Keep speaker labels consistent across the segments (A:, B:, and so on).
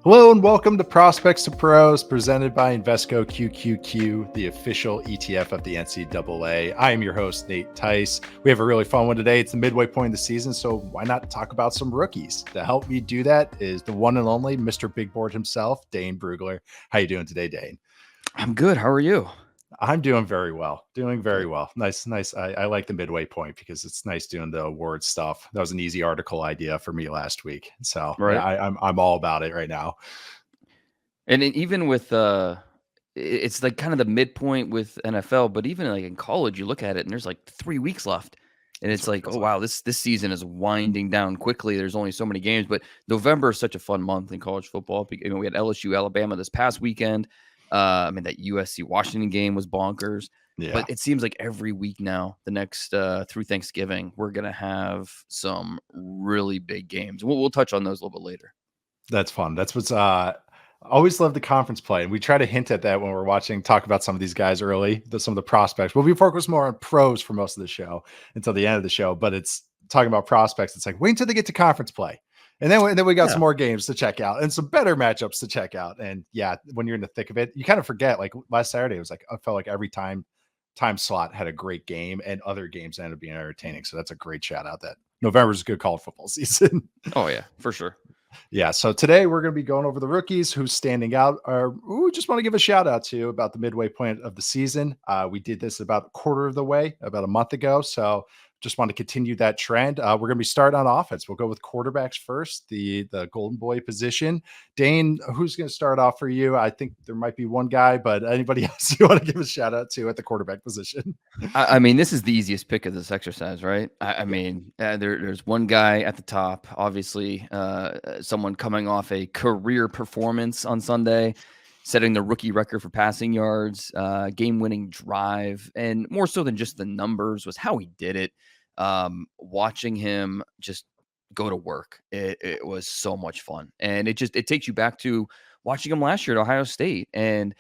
A: Hello and welcome to Prospects to Pros, presented by Invesco QQQ, the official ETF of the NCAA. I am your host, Nate Tice. We have a really fun one today. It's the midway point of the season, so why not talk about some rookies? To help me do that is the one and only Mr. Big Board himself, Dane Brugler. How you doing today, Dane?
B: I'm good. How are you?
A: I'm doing very well. Doing very
B: Good.
A: well. Nice. I like the midway point because it's nice doing the award stuff. That was an easy article idea for me last week, so
B: Right.
A: I'm all about it right now.
B: And even with it's like kind of the midpoint with NFL, but even like in college, you look at it and there's like 3 weeks left. And
A: That's
B: it's
A: what it
B: like,
A: feels
B: oh
A: like.
B: wow, this season is winding down quickly. There's only so many games, but November is such a fun month in college football. We had LSU, Alabama this past weekend. That USC Washington game was bonkers. But
A: Yeah.
B: it seems like every week now, the next through Thanksgiving, we're gonna have some really big games. We'll touch on those a little bit later.
A: That's fun. That's what's always love the conference play. And we try to hint at that when we're watching, talk about some of these guys early, some of the prospects. But we focus more on pros for most of the show until the end of the show. But it's talking about prospects. It's like wait until they get to conference play. And then we got some more games to check out and some better matchups to check out. And yeah, when you're in the thick of it, you kind of forget. Like last Saturday, it was like I felt like every time slot had a great game and other games ended up being entertaining. So that's a great shout out that November's a good college football season.
B: Oh yeah, for sure.
A: Yeah, so today we're going to be going over the rookies who's standing out, or we just want to give a shout out to about the midway point of the season. We did this about a quarter of the way, about a month ago. So just want to continue that trend. We're going to be starting on offense. We'll go with quarterbacks first, the golden boy position. Dane, who's going to start off for you? I think there might be one guy, but anybody else you want to give a shout out to at the quarterback position?
B: I mean, this is the easiest pick of this exercise, right? I
A: Yeah.
B: mean, there's one guy at the top, obviously, someone coming off a career performance on Sunday, setting the rookie record for passing yards, game-winning drive, and more so than just the numbers was how he did it. Watching him just go to work, it was so much fun, and it takes you back to watching him last year at Ohio State, and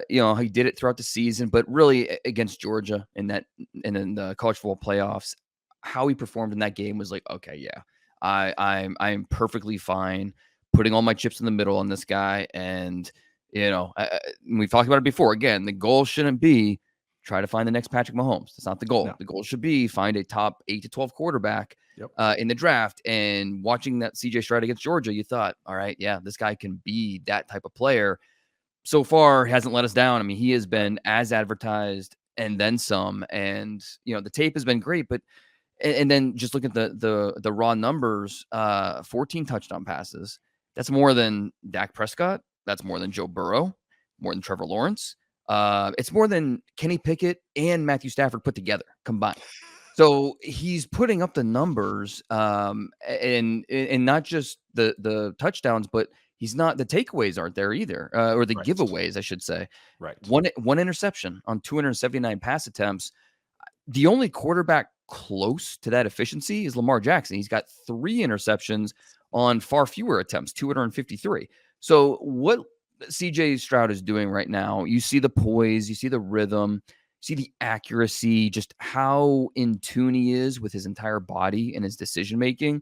B: he did it throughout the season, but really against Georgia and in the college football playoffs, how he performed in that game was like, okay, yeah, I'm perfectly fine putting all my chips in the middle on this guy, and we've talked about it before. Again, the goal shouldn't be try to find the next Patrick Mahomes. That's not the goal.
A: No.
B: The goal should be find a top 8 to 12 quarterback
A: Yep.
B: in the draft. And watching that CJ Stroud against Georgia, you thought, all right, yeah, this guy can be that type of player. So far hasn't let us down. I mean, he has been as advertised and then some. And the tape has been great, but and then just look at the raw numbers, 14 touchdown passes. That's more than Dak Prescott. That's more than Joe Burrow, more than Trevor Lawrence. It's more than Kenny Pickett and Matthew Stafford put together combined. So he's putting up the numbers, and not just the touchdowns, but the takeaways aren't there either, or the
A: Right.
B: giveaways, I should say.
A: Right.
B: One interception on 279 pass attempts. The only quarterback close to that efficiency is Lamar Jackson. He's got 3 interceptions on far fewer attempts, 253. So what CJ Stroud is doing right now, you see the poise, you see the rhythm, see the accuracy, just how in tune he is with his entire body and his decision making.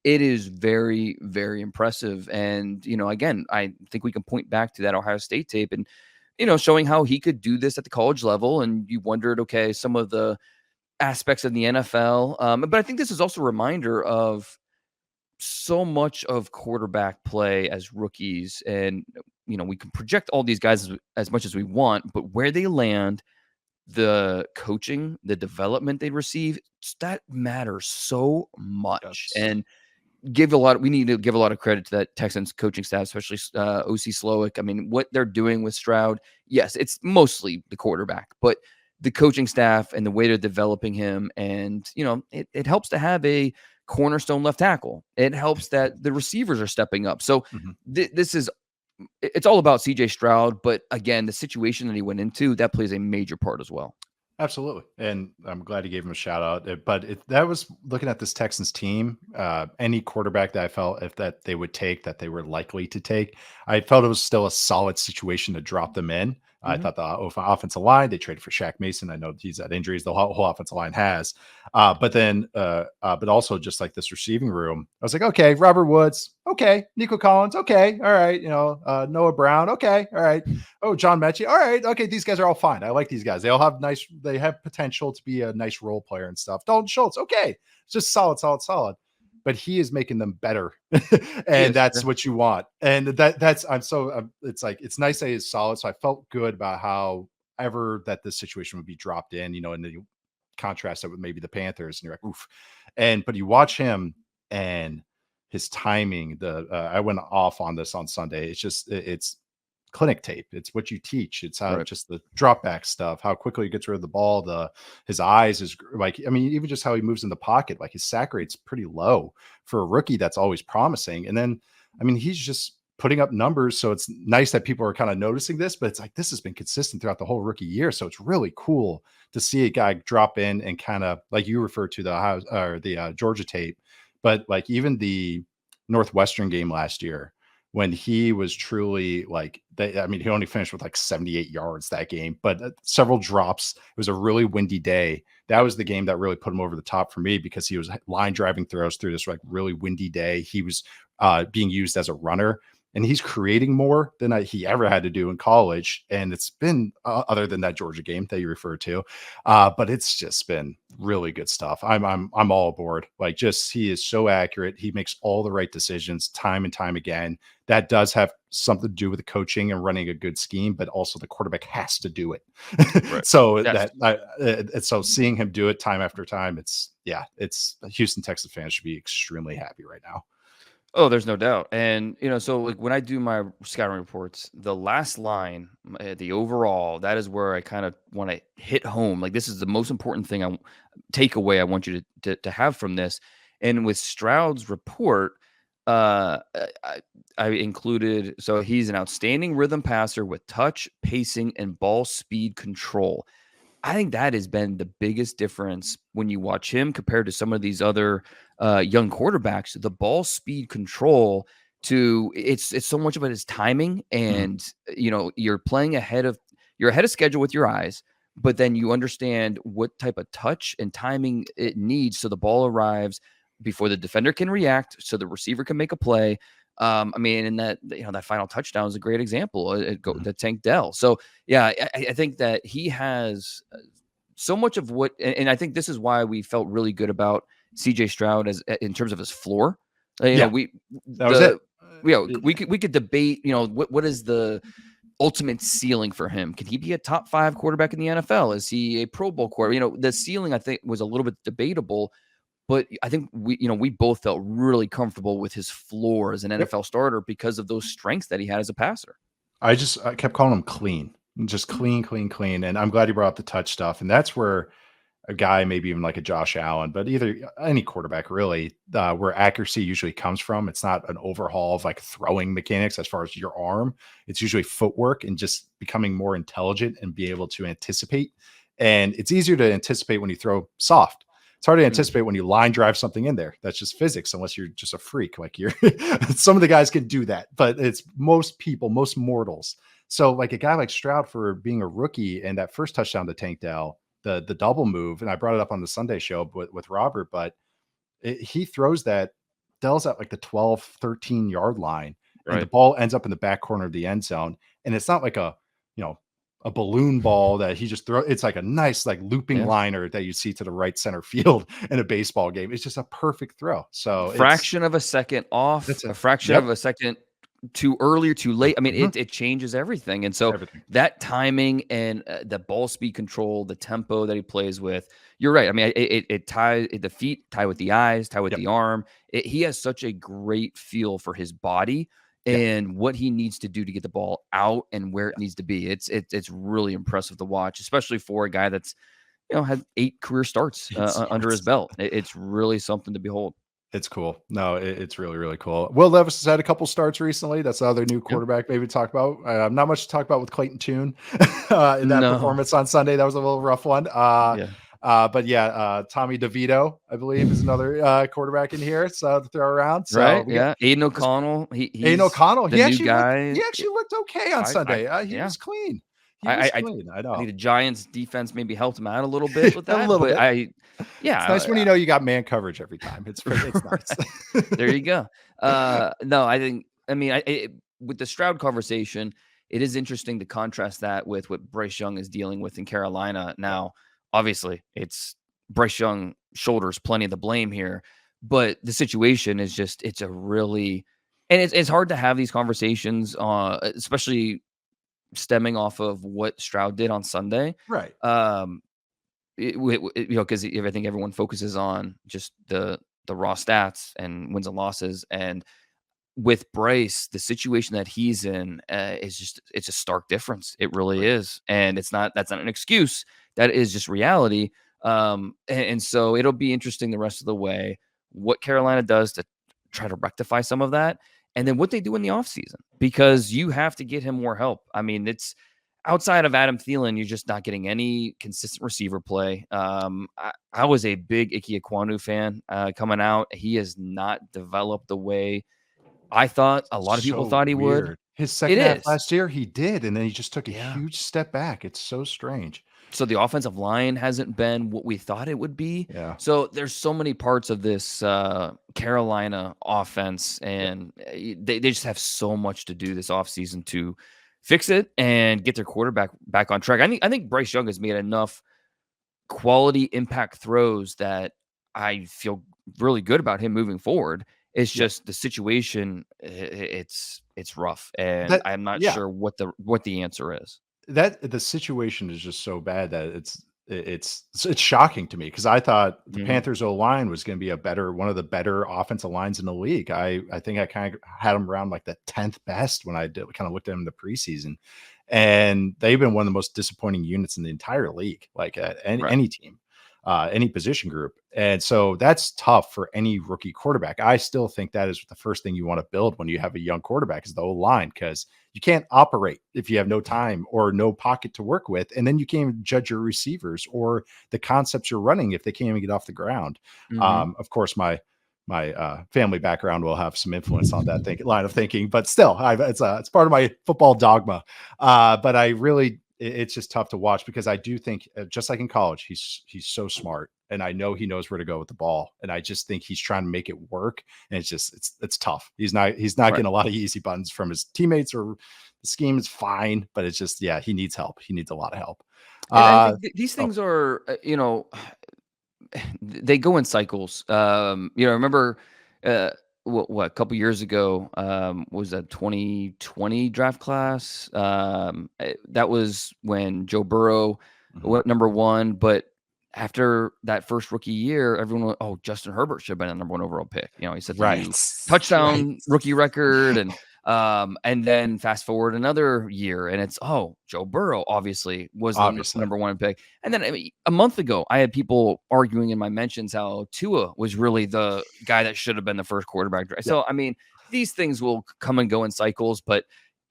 B: It is very, very impressive. And, again, I think we can point back to that Ohio State tape and, showing how he could do this at the college level. And you wondered, okay, some of the aspects of the NFL. But I think this is also a reminder of so much of quarterback play as rookies. And, we can project all these guys as much as we want, but where they land, the coaching, the development they receive, that matters so much.
A: Yes.
B: And we need to give a lot of credit to that Texans coaching staff, especially OC Slowick. I mean, what they're doing with Stroud, yes, it's mostly the quarterback, but the coaching staff and the way they're developing him, and it helps to have a cornerstone left tackle. It helps that the receivers are stepping up. So
A: Mhm.
B: it's all about CJ Stroud, but again, the situation that he went into, that plays a major part as well.
A: Absolutely. And I'm glad you gave him a shout out. But that was looking at this Texans team, any quarterback that I felt if that they would take, that they were likely to take, I felt it was still a solid situation to drop them in I thought the offensive line, they traded for Shaq Mason. I know he's had injuries, the whole offensive line has. But also just like this receiving room, I was like, okay, Robert Woods, okay, Nico Collins, okay, all right, Noah Brown, okay, all right. Oh, John Mechie, all right, okay, these guys are all fine. I like these guys. They have potential to be a nice role player and stuff. Dalton Schultz, okay, it's just solid. But he is making them better, and that's what you want. And it's like it's nice that he's solid. So I felt good about how ever that this situation would be dropped in, and then you contrast it with maybe the Panthers, and you're like, oof. But you watch him and his timing. I went off on this on Sunday. It's clinic tape. It's what you teach. It's how just the drop back stuff, how quickly he gets rid of the ball. His eyes is like, I mean, even just how he moves in the pocket, like his sack rate's pretty low for a rookie. That's always promising. And then, I mean, he's just putting up numbers. So it's nice that people are kind of noticing this, but it's like, this has been consistent throughout the whole rookie year. So it's really cool to see a guy drop in and kind of like you referred to the Georgia tape, but like even the Northwestern game last year, when he was truly like, he only finished with like 78 yards that game, but several drops. It was a really windy day. That was the game that really put him over the top for me because he was line driving throws through this like really windy day. He was being used as a runner, and he's creating more than he ever had to do in college. And it's been other than that Georgia game that you referred to, but it's just been really good stuff. I'm all aboard. Like, just he is so accurate. He makes all the right decisions time and time again. That does have something to do with the coaching and running a good scheme, but also the quarterback has to do it.
B: Right.
A: So so seeing him do it time after time, it's Houston Texans fans should be extremely happy right now.
B: Oh, there's no doubt. And, so like when I do my scouting reports, the last line, the overall, that is where I kind of want to hit home. Like, this is the most important thing takeaway I want you to have from this. And with Stroud's report, I included, so he's an outstanding rhythm passer with touch, pacing, and ball speed control. I think that has been the biggest difference when you watch him compared to some of these other young quarterbacks. The ball speed control it's so much about his timing, and you're playing ahead of schedule with your eyes, but then you understand what type of touch and timing it needs so the ball arrives before the defender can react, so the receiver can make a play. And that final touchdown is a great example. The Tank Dell. So yeah, I think that he has so much of what, and I think this is why we felt really good about CJ Stroud in terms of his floor. We could debate, what is the ultimate ceiling for him? Can he be a top 5 quarterback in the NFL? Is he a Pro Bowl quarterback? The ceiling I think was a little bit debatable. But I think we both felt really comfortable with his floor as an NFL starter because of those strengths that he had as a passer.
A: I kept calling him clean, just clean. And I'm glad you brought up the touch stuff. And that's where a guy, maybe even like a Josh Allen, but either any quarterback really, where accuracy usually comes from. It's not an overhaul of like throwing mechanics as far as your arm. It's usually footwork and just becoming more intelligent and be able to anticipate. And it's easier to anticipate when you throw soft. It's hard to anticipate when you line drive something in there. That's just physics, unless you're just a freak. Like some of the guys can do that, but it's most mortals. So like a guy like Stroud, for being a rookie, and that first touchdown to Tank Dell, the double move, and I brought it up on the Sunday show with Robert, but he throws that, Dell's at like the 12, 13 yard line, and the ball ends up in the back corner of the end zone. And it's not like a balloon ball that he just throws. It's like a nice, like looping liner that you see to the right center field in a baseball game. It's just a perfect throw. So
B: fraction of a second off, a fraction of a second too early or too late. I mean, it changes everything. And so that timing and the ball speed control, the tempo that he plays with, you're right. I mean, it ties the feet, tie with the eyes, tie with the arm. He has such a great feel for his body and what he needs to do to get the ball out and where it needs to be. It's really impressive to watch, especially for a guy that's had 8 career starts under his belt. It's really something to behold.
A: It's cool. No, it's really, really cool. Will Levis has had a couple starts recently. That's the other new quarterback maybe to talk about. Not much to talk about with Clayton Tune in that performance on Sunday. That was a little rough one. But Tommy DeVito, I believe, is another quarterback in here. So to throw around. So
B: Aiden O'Connell.
A: Aiden O'Connell. He actually
B: guy.
A: He actually looked okay on Sunday. He was clean. He was
B: I
A: clean. I
B: think
A: know.
B: the Giants defense maybe helped him out a little bit with
A: A
B: that,
A: little
B: but
A: bit. It's
B: yeah,
A: nice when you know you got man coverage every time. It's nice.
B: right. There you go. No, I think I mean, with the Stroud conversation, it is interesting to contrast that with what Bryce Young is dealing with in Carolina.
A: Yeah.
B: Now, obviously, it's Bryce Young shoulders plenty of the blame here, but the situation is just it's a really and it's hard to have these conversations, especially stemming off of what Stroud did on Sunday.
A: Right.
B: Um, because I think everyone focuses on just the raw stats and wins and losses, and with Bryce, the situation that he's in is just it's a stark difference. It really
A: Agreed.
B: is, and that's not an excuse. That is just reality. And so it'll be interesting the rest of the way what Carolina does to try to rectify some of that, and then what they do in the offseason, because you have to get him more help. I mean, it's outside of Adam Thielen, you're just not getting any consistent receiver play. I was a big Ike Ekwonu fan coming out. He has not developed the way I thought a lot of people
A: So
B: thought he would.
A: weird. His
B: It
A: second half
B: is.
A: last year, he did, and then he just took a
B: Yeah.
A: huge step back. It's so strange.
B: So the offensive line hasn't been what we thought it would be.
A: Yeah.
B: So there's so many parts of this Carolina offense,
A: Yeah.
B: and they just have so much to do this offseason to fix it and get their quarterback back on track. I think Bryce Young has made enough quality impact throws that I feel really good about him moving forward. It's
A: Yeah.
B: just the situation, it's rough, and
A: That
B: I'm not
A: yeah.
B: sure what the answer is.
A: That the situation is just so bad that it's shocking to me because I thought the
B: Mhm.
A: Panthers O line was going to be one of the better offensive lines in the league. I think I kind of had them around like the 10th best when I kind of looked at them in the preseason, and they've been one of the most disappointing units in the entire league, like at
B: Right.
A: any team, any position group. And so that's tough for any rookie quarterback. I still think that is the first thing you want to build when you have a young quarterback is the O line because you can't operate if you have no time or no pocket to work with. And then you can't even judge your receivers or the concepts you're running if they can't even get off the ground.
B: Mhm.
A: Of course, my family background will have some influence on that line of thinking, but still, it's part of my football dogma. But it's just tough to watch because I do think, just like in college, he's so smart, and I know he knows where to go with the ball, and I just think he's trying to make it work, and it's tough. He's not
B: Right.
A: getting a lot of easy buttons from his teammates, or the scheme is fine, but it's just he needs help. He needs a lot of help.
B: And I
A: Uh,
B: think these
A: oh
B: things are, they go in cycles. Remember, uh, what a couple years ago, was that 2020 draft class? That was when Joe Burrow
A: mhm.
B: went number one, but after that first rookie year, everyone went, "Oh, Justin Herbert should have been a number one overall pick." He set the new
A: Right, right,
B: touchdown rookie record, and then fast forward another year, and it's Joe Burrow obviously was the
A: obviously,
B: number one pick. And then I mean, a month ago, I had people arguing in my mentions how Tua was really the guy that should have been the first quarterback.
A: yeah,
B: So I mean, these things will come and go in cycles, but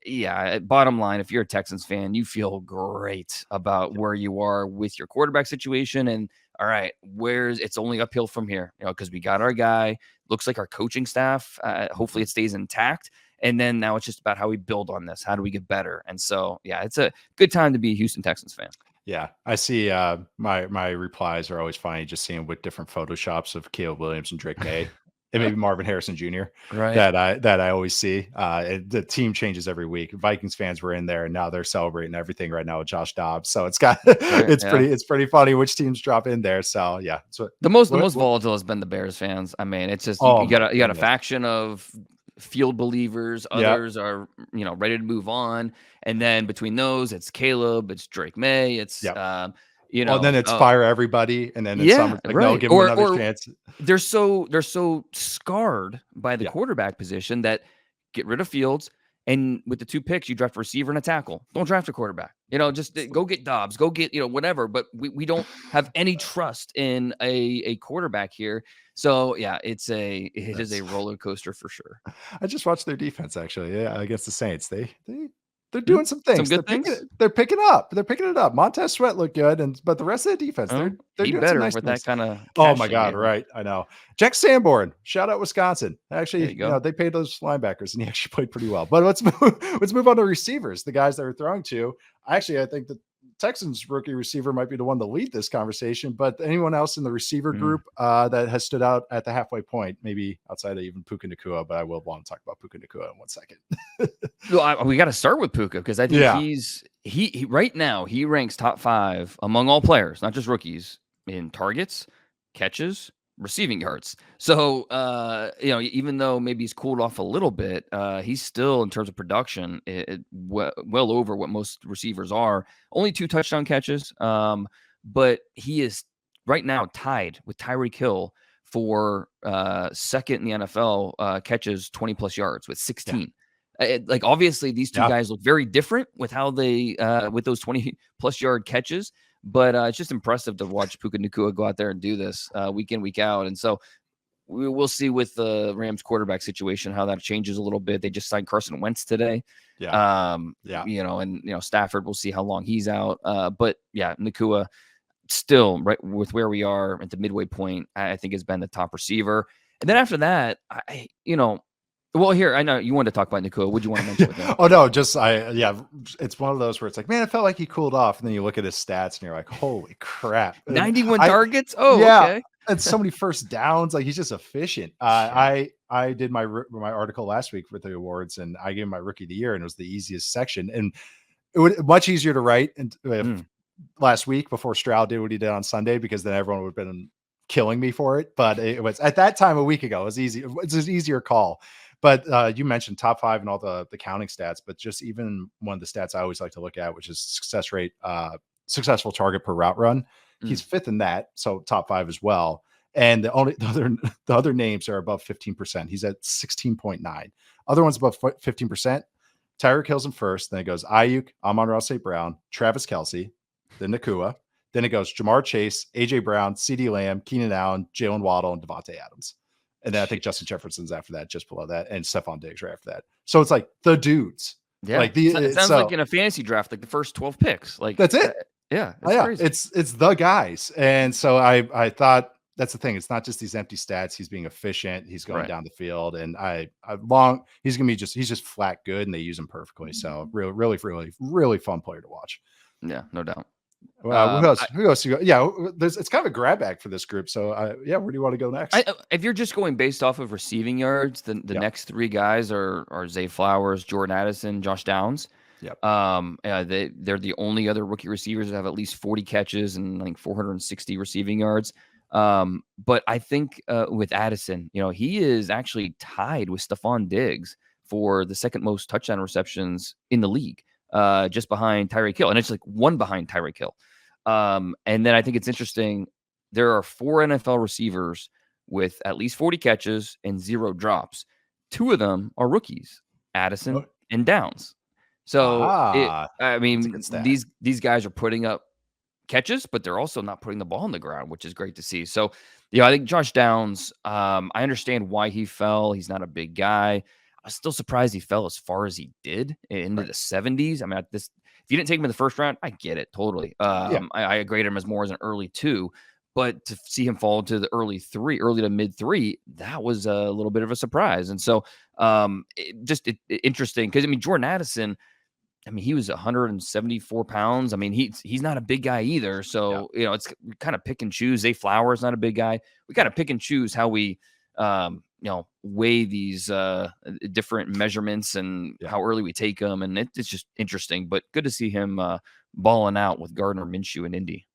B: yeah, bottom line, if you're a Texans fan, you feel great about
A: yeah,
B: where you are with your quarterback situation. And all right, it's only uphill from here, because we got our guy. Looks like our coaching staff, hopefully
A: mhm.
B: it stays intact. And then now it's just about how we build on this. How do we get better? And so, yeah, it's a good time to be a Houston Texans fan.
A: Yeah, I see. My replies are always funny, just seeing what different photoshops of Caleb Williams and Drake May, and maybe Marvin Harrison Jr.
B: Right.
A: that I always see. The team changes every week. Vikings fans were in there, and now they're celebrating everything right now with Josh Dobbs. So
B: Right. Yeah.
A: it's pretty funny which teams drop in there. So yeah, so
B: The most
A: what
B: volatile has been the Bears fans. I mean, it's just
A: oh
B: you
A: my
B: got a
A: goodness,
B: faction of field believers,
A: yeah.
B: others are, ready to move on. And then between those, it's Caleb, it's Drake May, it's
A: Yeah. Well, and then it's fire everybody, and then in some
B: yeah,
A: it's like, no,
B: right.
A: give them another
B: Or
A: chance.
B: they're so scarred by the
A: Yeah,
B: quarterback position that get rid of Fields, and with the 2 picks, you draft a receiver and a tackle. Don't draft a quarterback. Just go get Dobbs, go get, whatever. But we don't have any trust in a quarterback here. So yeah, it is
A: that's
B: a roller coaster for sure.
A: I just watched their defense actually. Yeah, against the Saints. They They're doing some
B: Some
A: things.
B: good things.
A: They're picking up. They're picking it up. Montez Sweat looked good, but the rest of the defense,
B: Oh,
A: they're
B: he
A: doing some
B: better
A: nice
B: with that
A: things.
B: kind of
A: Oh
B: cash
A: my
B: they
A: God,
B: gave him.
A: right? I know. Jack Sanborn, shout out Wisconsin.
B: There
A: Actually,
B: you go.
A: they paid those linebackers, and he actually played pretty well. But let's move on to receivers. The guys that are throwing to. I think the Texans rookie receiver might be the one to lead this conversation, but anyone else in the receiver group that has stood out at the halfway point, maybe outside of even Puka Nacua, but I will want to talk about Puka Nacua in 1 second.
B: Well, we got to start with Puka because I think he right now he ranks top 5 among all players, not just rookies, in targets, catches, receiving yards. So even though maybe he's cooled off a little bit, he's still in terms of production well over what most receivers are. Only 2 touchdown catches, but he is right now tied with Tyreek Hill for second in the NFL catches 20 plus yards with 16. Like obviously these two guys look very different with how they with those 20 plus yard catches, but it's just impressive to watch Puka Nacua go out there and do this week in, week out. And so we'll see with the Rams quarterback situation how that changes a little bit. They just signed Carson Wentz today. And Stafford, we'll see how long he's out. But yeah, Nacua still right with where we are at the midway point, I think has been the top receiver. And then after that, well, here, I know you wanted to talk about Nacua. What do you want to mention with him?
A: Oh, no, it's one of those where it's like, man, it felt like he cooled off. And then you look at his stats and you're like, holy crap.
B: 91 targets? Oh,
A: yeah,
B: okay.
A: And so many first downs. Like, he's just efficient. I did my article last week with the awards, and I gave him my rookie of the year, and it was the easiest section. And it was much easier to write last week before Stroud did what he did on Sunday, because then everyone would have been killing me for it. But it was at that time a week ago. It was easy. It's an easier call. But you mentioned top 5 and all the counting stats, but just even one of the stats I always like to look at, which is success rate, successful target per route run. He's 5th in that, so top 5 as well. And the other names are above 15%. He's at 16.9. Other ones above 15%. Tyreek Hill's in first. Then it goes Ayuk, Amon-Ra St. Brown, Travis Kelce, then Nacua. Then it goes Jamar Chase, AJ Brown, CeeDee Lamb, Keenan Allen, Jalen Waddle, and Devontae Adams. And then I think Justin Jefferson's after that, just below that, and Stephon Diggs right after that. So it's like the dudes.
B: Yeah,
A: like
B: it sounds like in a fantasy draft, like the first 12 picks. Like
A: that's it.
B: Crazy.
A: It's the guys. And so I thought that's the thing. It's not just these empty stats. He's being efficient. He's going down the field, and he's gonna be he's just flat good, and they use him perfectly. So really fun player to watch.
B: Yeah, no doubt.
A: Who else? It's kind of a grab bag for this group. So where do you want to go next?
B: If you're just going based off of receiving yards, the next 3 guys are Zay Flowers, Jordan Addison, Josh Downs.
A: Yep.
B: They're the only other rookie receivers that have at least 40 catches and like 460 receiving yards. But I think with Addison, he is actually tied with Stephon Diggs for the second most touchdown receptions in the league. Just behind Tyreek Hill, and it's like 1 behind Tyreek Hill. And then I think it's interesting. There are 4 NFL receivers with at least 40 catches and 0 drops. 2 of them are rookies, Addison and Downs. So these guys are putting up catches, but they're also not putting the ball on the ground, which is great to see. So I think Josh Downs, I understand why he fell. He's not a big guy. I was still surprised he fell as far as he did into the 70s. I mean, if you didn't take him in the first round, I get it totally. I grade him as more as an early 2, but to see him fall to the early to mid 3, that was a little bit of a surprise. And so interesting because Jordan Addison, he was 174 pounds. He's not a big guy either. So, it's kind of pick and choose. Zay Flowers, not a big guy. We kind of pick and choose how we, weigh these different measurements and how early we take them. And it's just interesting, but good to see him balling out with Gardner Minshew in Indy.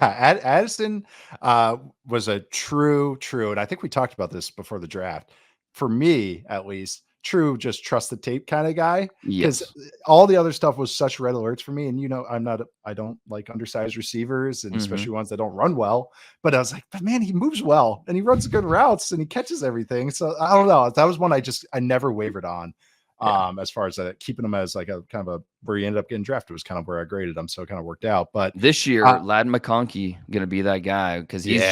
A: Addison was a true, and I think we talked about this before the draft. For me, at least, true, just trust the tape kind of guy. Because all the other stuff was such red alerts for me. And I don't like undersized receivers, and especially ones that don't run well. But I was like, but man, he moves well and he runs good routes and he catches everything. So I don't know. That was one I never wavered on. As far as keeping him as like a kind of where he ended up getting drafted was kind of where I graded him. So it kind of worked out. But
B: this year, Ladd McConkey going to be that guy because he's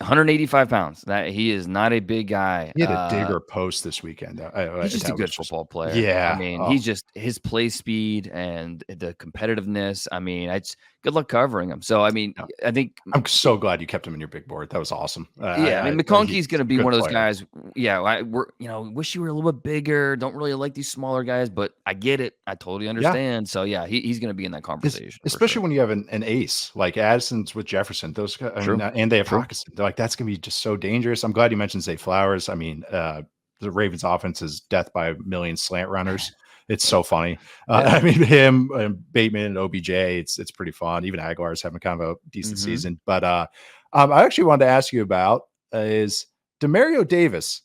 B: 185 pounds. That he is not a big guy.
A: He had a digger post this weekend.
B: He's just a
A: That
B: good
A: was just
B: football player. I
A: yeah.
B: mean,
A: Oh,
B: he's just his play speed and the competitiveness. I mean, it's good luck covering him. So, I mean,
A: no.
B: I think,
A: I'm so glad you kept him in your big board. That was awesome.
B: yeah, I mean,
A: He's
B: McConkey's going to
A: a
B: be
A: good
B: one of those
A: player.
B: guys. Yeah, wish you were a little bit bigger. Don't really like these smaller guys, but I get it. I totally
A: Yeah.
B: understand. So, yeah, he's going to be in that conversation for
A: Especially
B: sure.
A: when you have an ace like Addison's with Jefferson, those guys, I mean,
B: True.
A: and they have
B: True.
A: Hawkinson. They're like, that's gonna be just so dangerous. I'm glad you mentioned Zay Flowers. I mean, the Ravens offense is death by a million slant runners. It's so funny.
B: Yeah.
A: I mean, him and Bateman and OBJ, it's pretty fun. Even Aguilar's having kind of a decent
B: Hmm.
A: season. But I actually wanted to ask you about is Demario Davis.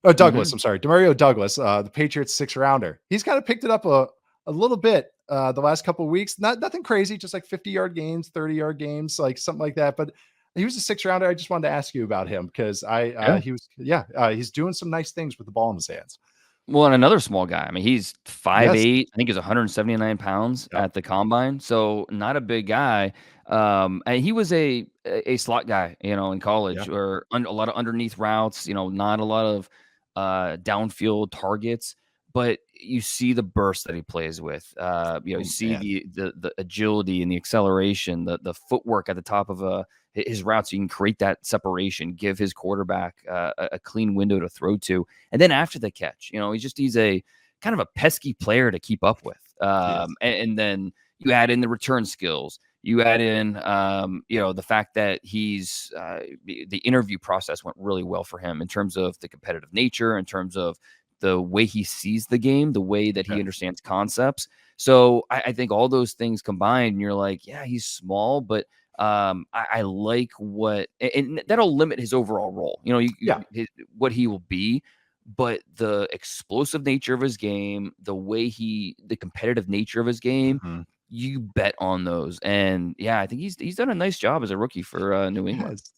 A: Oh, Douglas.
B: Hmm.
A: I'm sorry, Demario Douglas, the Patriots 6 rounder. He's kind of picked it up a little bit the last couple of weeks. Nothing crazy, just like 50-yard games, 30-yard games, like something like that. But he was a 6 rounder. I just wanted to ask you about him because
B: Yeah.
A: he's doing some nice things with the ball in his hands.
B: Well, and another small guy. I mean, he's
A: Yes.
B: 5'8". I think he's 179 pounds
A: Yep.
B: at the combine. So not a big guy. And he was a slot guy, in
A: Yeah.
B: college, or a lot of underneath routes, not a lot of downfield targets. But you see the burst that he plays with. You
A: Oh
B: see
A: man.
B: the agility and the acceleration, the footwork at the top of his routes. So you can create that separation, give his quarterback a clean window to throw to. And then after the catch, he's a kind of a pesky player to keep up with.
A: Yes.
B: And then you add in the return skills. You add in, the fact that the interview process went really well for him in terms of the competitive nature, in terms of the way he sees the game, the way that he
A: Okay.
B: understands concepts. So I think all those things combined, and you're like, yeah, he's small, but I like and that'll limit his overall role.
A: Yeah.
B: What he will be, but the explosive nature of his game, the competitive nature of his game,
A: Mhm.
B: you bet on those. And yeah, I think he's done a nice job as a rookie for New England.
A: Yes.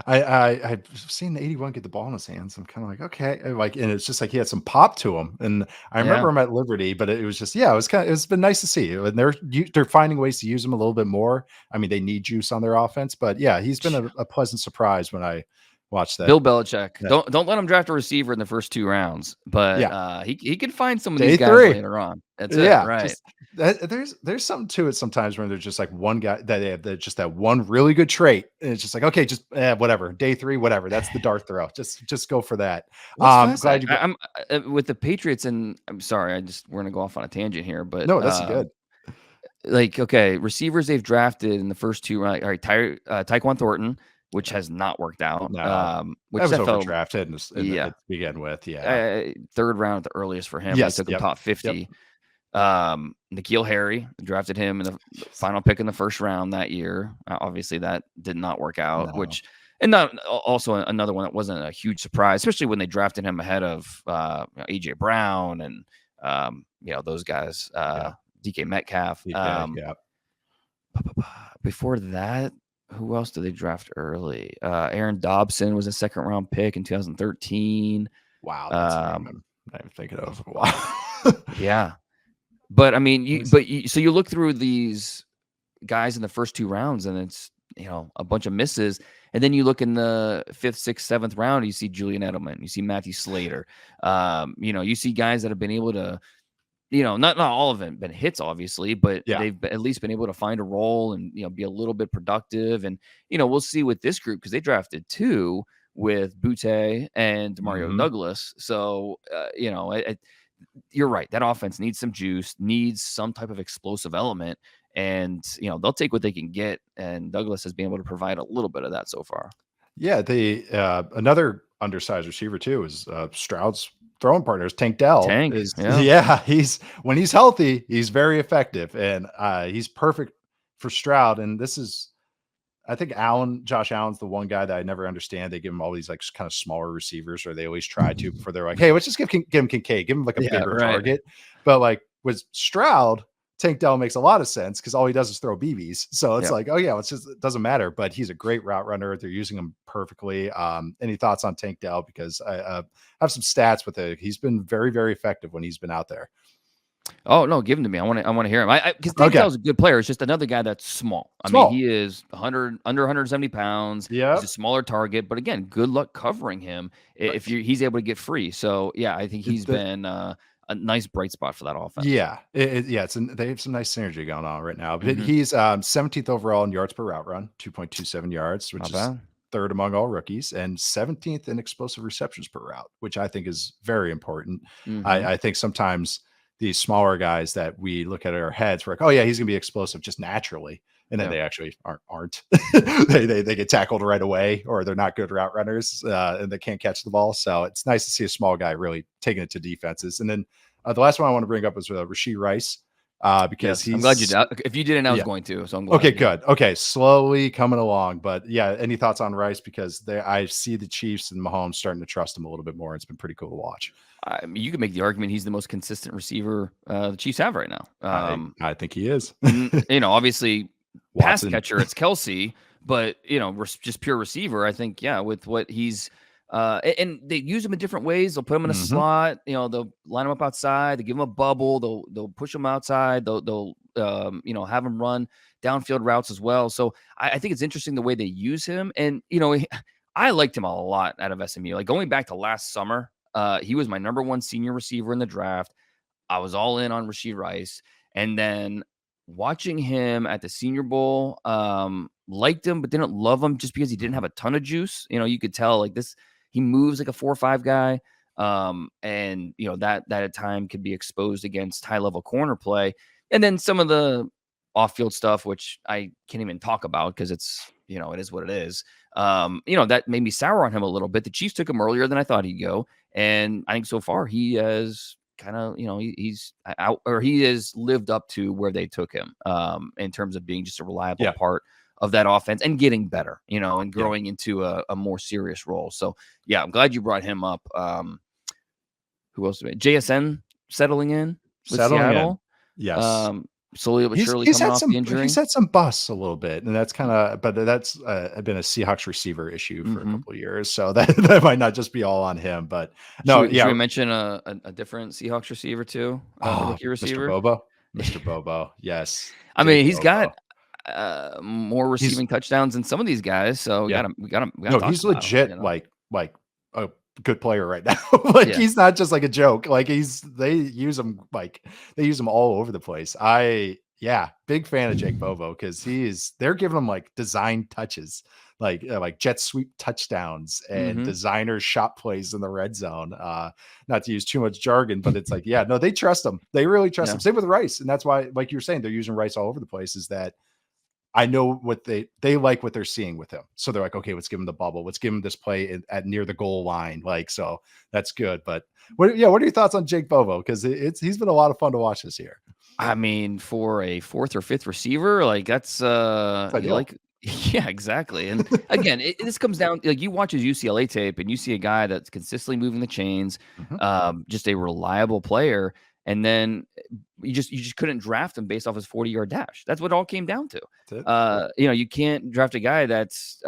A: I've seen the 81 get the ball in his hands. I'm kind of like, okay, and it's just like he had some pop to him. And I remember
B: Yeah.
A: him at Liberty, but it was just, yeah, it's been nice to see. And they're finding ways to use him a little bit more. I mean, they need juice on their offense, but yeah, he's been a pleasant surprise when I watched that.
B: Bill Belichick.
A: that
B: Don't let him draft a receiver in the first 2 rounds, but
A: yeah,
B: he can find some of these
A: day
B: guys
A: three.
B: later on. That's it,
A: Yeah,
B: right?
A: just there's something to it sometimes when there's just like one guy that they have just that one really good trait, and it's just like okay, just whatever, day three, whatever. That's the dart throw. Just go for that.
B: What's
A: Glad
B: fascinating?
A: you.
B: I'm with the Patriots, and I'm sorry, we're gonna go off on a tangent here, but
A: No, that's good.
B: like, okay, receivers they've drafted in the first 2 rounds. All right, Tyquan Thornton, which has not worked out.
A: No, that
B: Which
A: was
B: that felt,
A: overdrafted
B: yeah,
A: to begin with. Yeah.
B: 3rd round at the earliest for him. They
A: Yes.
B: took him
A: Yep.
B: top
A: Yep.
B: 50. N'Keal Harry, drafted him in the
A: Yes.
B: final pick in the 1st round that year. Obviously, that did not work out.
A: No.
B: And not also another one that wasn't a huge surprise, especially when they drafted him ahead of AJ Brown and those guys,
A: Yeah.
B: DK Metcalf.
A: DK. Yeah.
B: Before that, who else did they draft early? Aaron Dobson was a 2nd round pick in 2013.
A: Wow. That's a name I'm not even thinking of. Wow.
B: Yeah. But I mean,
A: Let me see.
B: so you look through these guys in the first 2 rounds, and it's a bunch of misses, and then you look in the 5th, 6th, 7th round, you see Julian Edelman, you see Matthew Slater, you see guys that have been able to, not all of them been hits, obviously, but
A: Yeah.
B: they've at least been able to find a role and be a little bit productive, and we'll see with this group because they drafted 2 with Butte and Demario
A: Mhm.
B: Douglas, so you're right. That offense needs some juice, needs some type of explosive element, and they'll take what they can get. And Douglas has been able to provide a little bit of that so far.
A: Yeah, the another undersized receiver too is Stroud's throwing partners. Tank Dell
B: Tank,
A: is
B: yeah,
A: yeah, he's when he's healthy, he's very effective, and he's perfect for Stroud. And this is, I think Josh Allen's the one guy that I never understand. They give him all these like kind of smaller receivers, or they always try to before they're like, hey, let's just give him Kincaid, give him like a
B: yeah,
A: bigger
B: right.
A: target. But like with Stroud, Tank Dell makes a lot of sense because all he does is throw BBs. So it's
B: Yeah.
A: like, oh yeah, it doesn't matter. But he's a great route runner. They're using him perfectly. Any thoughts on Tank Dell? Because I have some stats with it. He's been very, very effective when he's been out there.
B: Oh no, give him to me. I want to hear him. Because Dave
A: Okay.
B: Tell's a good player. It's just another guy that's small. I mean,
A: Small.
B: he is 100 under 170 pounds. He's a
A: Yep.
B: smaller target, but again, good luck covering him if
A: Right.
B: he's able to get free. So yeah, I think he's
A: The
B: been a nice bright spot for that offense.
A: Yeah, yeah, they have some nice synergy going on right now. But
B: Hmm.
A: he's 17th overall in yards per route run, 2.27 yards, which
B: Not
A: is
B: bad.
A: third among all rookies, and 17th in explosive receptions per route, which I think is very important.
B: Hmm.
A: I think sometimes these smaller guys that we look at our heads, we're like, oh yeah, he's gonna be explosive just naturally. And then
B: Yeah.
A: they actually aren't. They get tackled right away, or they're not good route runners, and they can't catch the ball. So it's nice to see a small guy really taking it to defenses. And then the last one I want to bring up was Rashee Rice, because
B: Yes, I'm glad you
A: he's
B: did. If you didn't, I was
A: yeah.
B: going to. So I'm
A: Okay,
B: glad. Yeah.
A: good. Okay, slowly coming along, but yeah. Any thoughts on Rice? Because I see the Chiefs and Mahomes starting to trust him a little bit more. It's been pretty cool to watch.
B: I mean, you could make the argument he's the most consistent receiver the Chiefs have right now.
A: I think he is.
B: Obviously, pass
A: Watson.
B: catcher, it's Kelsey, but just pure receiver. I think, yeah, with what he's and they use him in different ways. They'll put him in a
A: Hmm.
B: slot. They'll line him up outside. They give him a bubble. They'll push him outside. They'll have him run downfield routes as well. So I think it's interesting the way they use him. And I liked him a lot out of SMU. Like going back to last summer, he was my number one senior receiver in the draft. I was all in on Rashee Rice. And then watching him at the Senior Bowl, liked him, but didn't love him just because he didn't have a ton of juice. You could tell like this, he moves like a 4 or 5 guy. And that at time could be exposed against high level corner play. And then some of the off field stuff, which I can't even talk about because it is what it is. That made me sour on him a little bit. The Chiefs took him earlier than I thought he'd go. And I think so far he has kind of, he's out, or he has lived up to where they took him in terms of being just a reliable
A: Yeah,
B: part of that offense and getting better, and
A: yeah.
B: growing into a more serious role. So yeah, I'm glad you brought him up. Who else? JSN settling in with
A: Settling in.
B: Seattle.
A: Yes.
B: Um, Slowly but
A: He's
B: surely
A: he's
B: coming
A: had
B: off the
A: some he's
B: injury.
A: had some busts a little bit, and that's but that's been a Seahawks receiver issue for a
B: Hmm.
A: couple of years, so that might not just be all on him. But
B: Should
A: no,
B: we, should
A: yeah.
B: we mention a different Seahawks receiver too? A
A: Oh,
B: rookie
A: Mr.
B: receiver.
A: Bobo, Mr. Bobo, yes,
B: I
A: Jake
B: mean, he's got
A: Bobo.
B: more
A: He's
B: receiving touchdowns than some of these guys, so
A: Yeah,
B: we gotta
A: no,
B: talk
A: he's
B: about him.
A: legit like a good player right now. Like
B: Yeah.
A: he's not just like a joke. Like they use him all over the place. Big fan of Jake Bobo because they're giving him like design touches, like jet sweep touchdowns and
B: Hmm.
A: designer shot plays in the red zone. Not to use too much jargon, but it's like, yeah, no, they trust him. They really trust
B: Yeah.
A: him. Same with Rice, and that's why, like you were saying, they're using Rice all over the place. Is that I know what they like what they're seeing with him. So they're like, okay, let's give him the bubble. Let's give him this play at near the goal line. Like, so that's good. But what are your thoughts on Jake Bobo? Because he's been a lot of fun to watch this year.
B: I mean, for a fourth or fifth receiver, like that's
A: It's
B: you
A: ideal.
B: like yeah, exactly. And again, this comes down like you watch his UCLA tape and you see a guy that's consistently moving the chains,
A: Mhm.
B: just a reliable player, and then you just couldn't draft him based off his 40-yard dash. That's what it all came down to.
A: That's it. Yep.
B: You can't draft a guy that's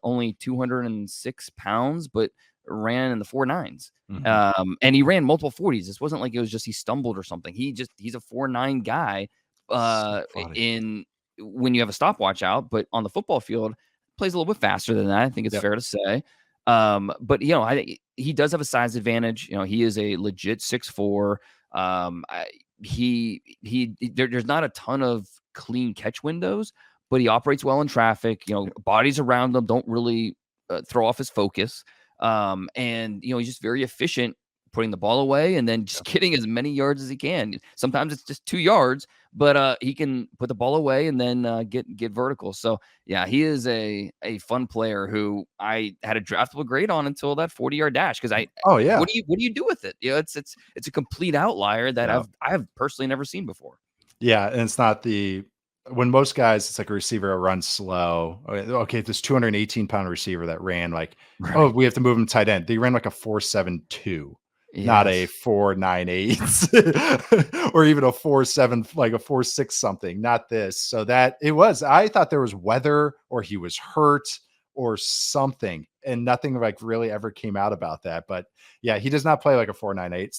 B: only 206 pounds, but ran in the 4.9s.
A: Mhm.
B: And he ran multiple 40s. This wasn't like it was just he stumbled or something. He's a 4.9 guy
A: So funny.
B: in when you have a stopwatch out, but on the football field, plays a little bit faster than that. I think it's
A: Yep.
B: fair to say. But I think he does have a size advantage. He is a legit 6'4". There's not a ton of clean catch windows, but he operates well in traffic. Bodies around him don't really throw off his focus. And he's just very efficient putting the ball away and then just getting as many yards as he can. Sometimes it's just 2 yards, but he can put the ball away and then get vertical. So yeah, he is a fun player who I had a draftable grade on until that 40-yard dash because
A: Oh yeah.
B: what do you do with it? It's a complete outlier that
A: Yeah.
B: I've personally never seen before.
A: Yeah, and it's not when most guys, it's like a receiver that runs slow. Okay, this 218-pound receiver that ran like, oh,
B: Right.
A: we have to move him tight end. They ran like a 4.72, not a
B: Yes.
A: 4.98, or even a 4.7, like a 4.6 something. Not this. So I thought there was weather or he was hurt or something, and nothing like really ever came out about that. But yeah, he does not play like a 4.98.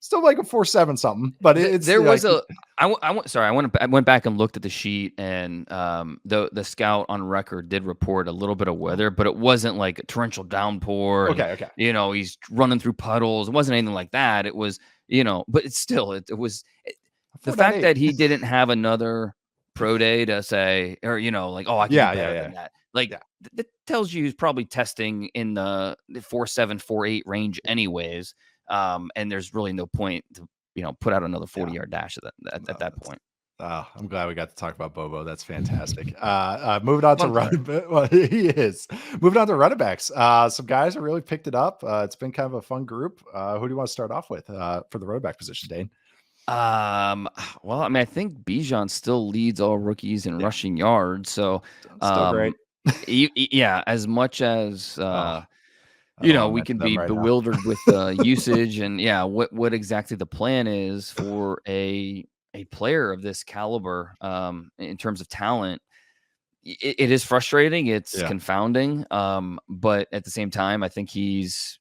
A: still like a 4.7 something, but it's
B: There was
A: like,
B: I went back and looked at the sheet, and the scout on record did report a little bit of weather, but it wasn't like a torrential downpour. And,
A: okay.
B: he's running through puddles. It wasn't anything like that. It was, but it's still, it was the fact
A: 4.8.
B: that he didn't have another pro day to say, or, like, oh, I can do better than that. Like,
A: Yeah.
B: that tells you he's probably testing in the 4.7, 4.8 range anyways. And there's really no point to, put out another 40-yard dash at that point.
A: I'm glad we got to talk about Bobo. That's fantastic. Moving on to he is moving on to running backs. Some guys have really picked it up. It's been kind of a fun group. Who do you want to start off with for the running back position, Dane?
B: Well, I mean, I think Bijan still leads all rookies in rushing yards. So,
A: Still great.
B: yeah, as much as we can be
A: right
B: bewildered with usage and what exactly the plan is for a player of this caliber in terms of talent. It is frustrating. It's confounding. But at the same time, I think he's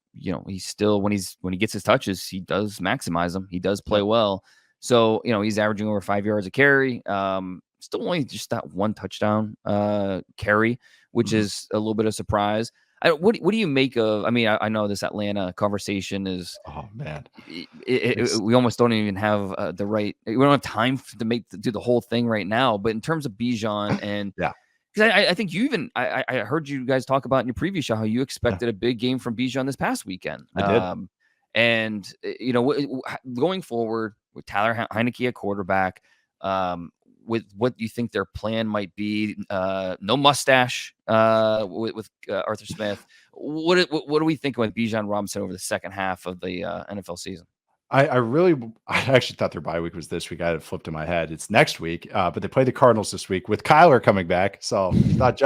B: still, when he gets his touches, he does maximize them. He does play well. So, he's averaging over 5 yards a carry. Still only just that one touchdown carry, which is a little bit of surprise. What do you make of? I mean, I know this Atlanta conversation is.
A: Oh man,
B: we almost don't even have the right. We don't have time to do the whole thing right now. But in terms of Bijan and because I think you even I heard you guys talk about in your previous show how you expected a big game from Bijan this past weekend.
A: I did.
B: And going forward with Tyler Heineke at quarterback, with what you think their plan might be, no mustache with Arthur Smith. What do we think with Bijan Robinson over the second half of the NFL season?
A: I actually thought their bye week was this week. I had it flipped in my head. It's next week, but they play the Cardinals this week with Kyler coming back. So you thought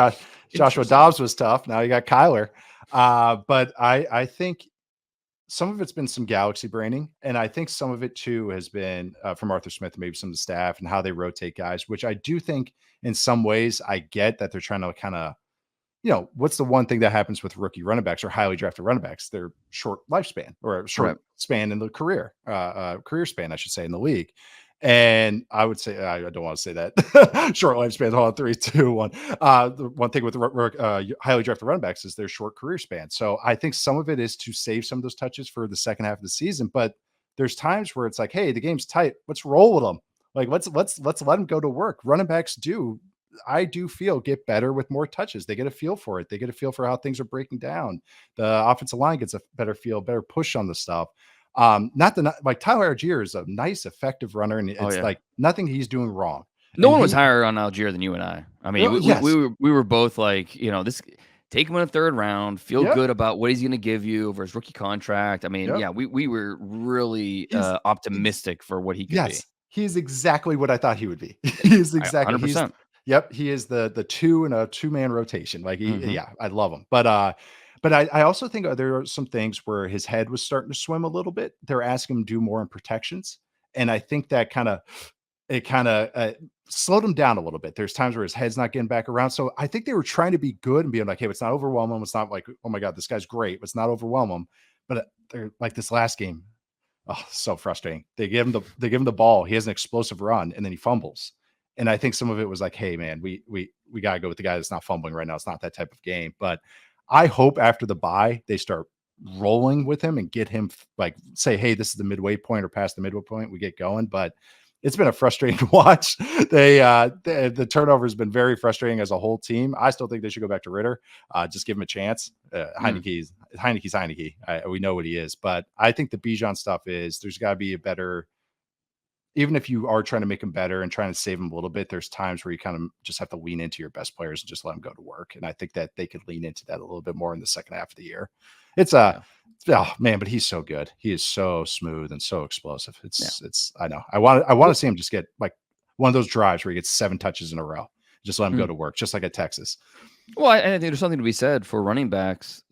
A: Joshua Dobbs was tough. Now you got Kyler. But I think some of it's been some galaxy braining, and I think some of it too has been from Arthur Smith and maybe some of the staff and how they rotate guys, which I do think in some ways I get that they're trying to kind of, what's the one thing that happens with rookie running backs or highly drafted running backs? They're short lifespan or a short span in the career span, I should say, in the league. And I would say, I don't want to say that short lifespan. Hold on, 3, 2, 1. The one thing with highly drafted running backs is their short career span. So I think some of it is to save some of those touches for the second half of the season. But there's times where it's like, hey, the game's tight. Let's roll with them. Like let's let them go to work. Running backs I do feel get better with more touches. They get a feel for it. They get a feel for how things are breaking down. The offensive line gets a better feel, better push on the stuff. Like Tyler Algier is a nice, effective runner, and it's like nothing he's doing wrong.
B: No one was higher on Algier than you and I. I mean, we were both like, this. Take him in the third round. Feel good about what he's going to give you over his rookie contract. I mean, we were really optimistic for what he could be.
A: He's exactly what I thought he would be. He's exactly
B: 100%.
A: Yep, he is the two in a two-man rotation. Like, I love him. But I also think there are some things where his head was starting to swim a little bit. They're asking him to do more in protections, and I think that kind of slowed him down a little bit. There's times where his head's not getting back around. So I think they were trying to be good and being like, hey, it's not overwhelm him. It's not like, oh my God, this guy's great. Let's not overwhelm him. But they're like this last game. Oh, so frustrating. They give him the ball. He has an explosive run and then he fumbles. And I think some of it was like, hey man, we got to go with the guy that's not fumbling right now. It's not that type of game. But I hope after the bye, they start rolling with him and get him like say, hey, this is the midway point or past the midway point. We get going. But it's been a frustrating watch. The turnover has been very frustrating as a whole team. I still think they should go back to Ritter. Just give him a chance. Heineke's Heineke. We know what he is, but I think the Bijan stuff is there's got to be a better. Even if you are trying to make him better and trying to save him a little bit, there's times where you kind of just have to lean into your best players and just let them go to work. And I think that they could lean into that a little bit more in the second half of the year. It's oh man, but he's so good. He is so smooth and so explosive. It's I know. I want to see him just get like one of those drives where he gets 7 touches in a row. Just let him go to work, just like at Texas.
B: Well, I think there's something to be said for running backs.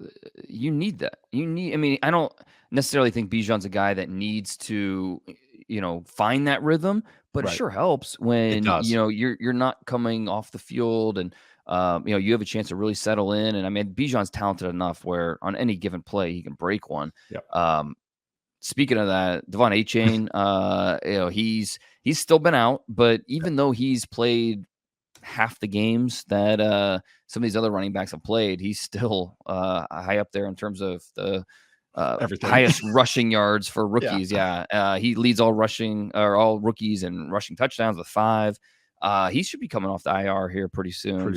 B: You need that. I mean, I don't necessarily think Bijan's a guy that needs to, find that rhythm, but it sure helps when you're not coming off the field and you have a chance to really settle in. And I mean, Bijan's talented enough where on any given play he can break one.
A: Yep.
B: speaking of that, Devon A-Chain, he's still been out, but even though he's played half the games that some of these other running backs have played, he's still high up there in terms of the
A: Everything.
B: highest rushing yards for rookies.
A: Yeah.
B: He leads all rookies in rushing touchdowns with 5. He should be coming off the IR here pretty soon.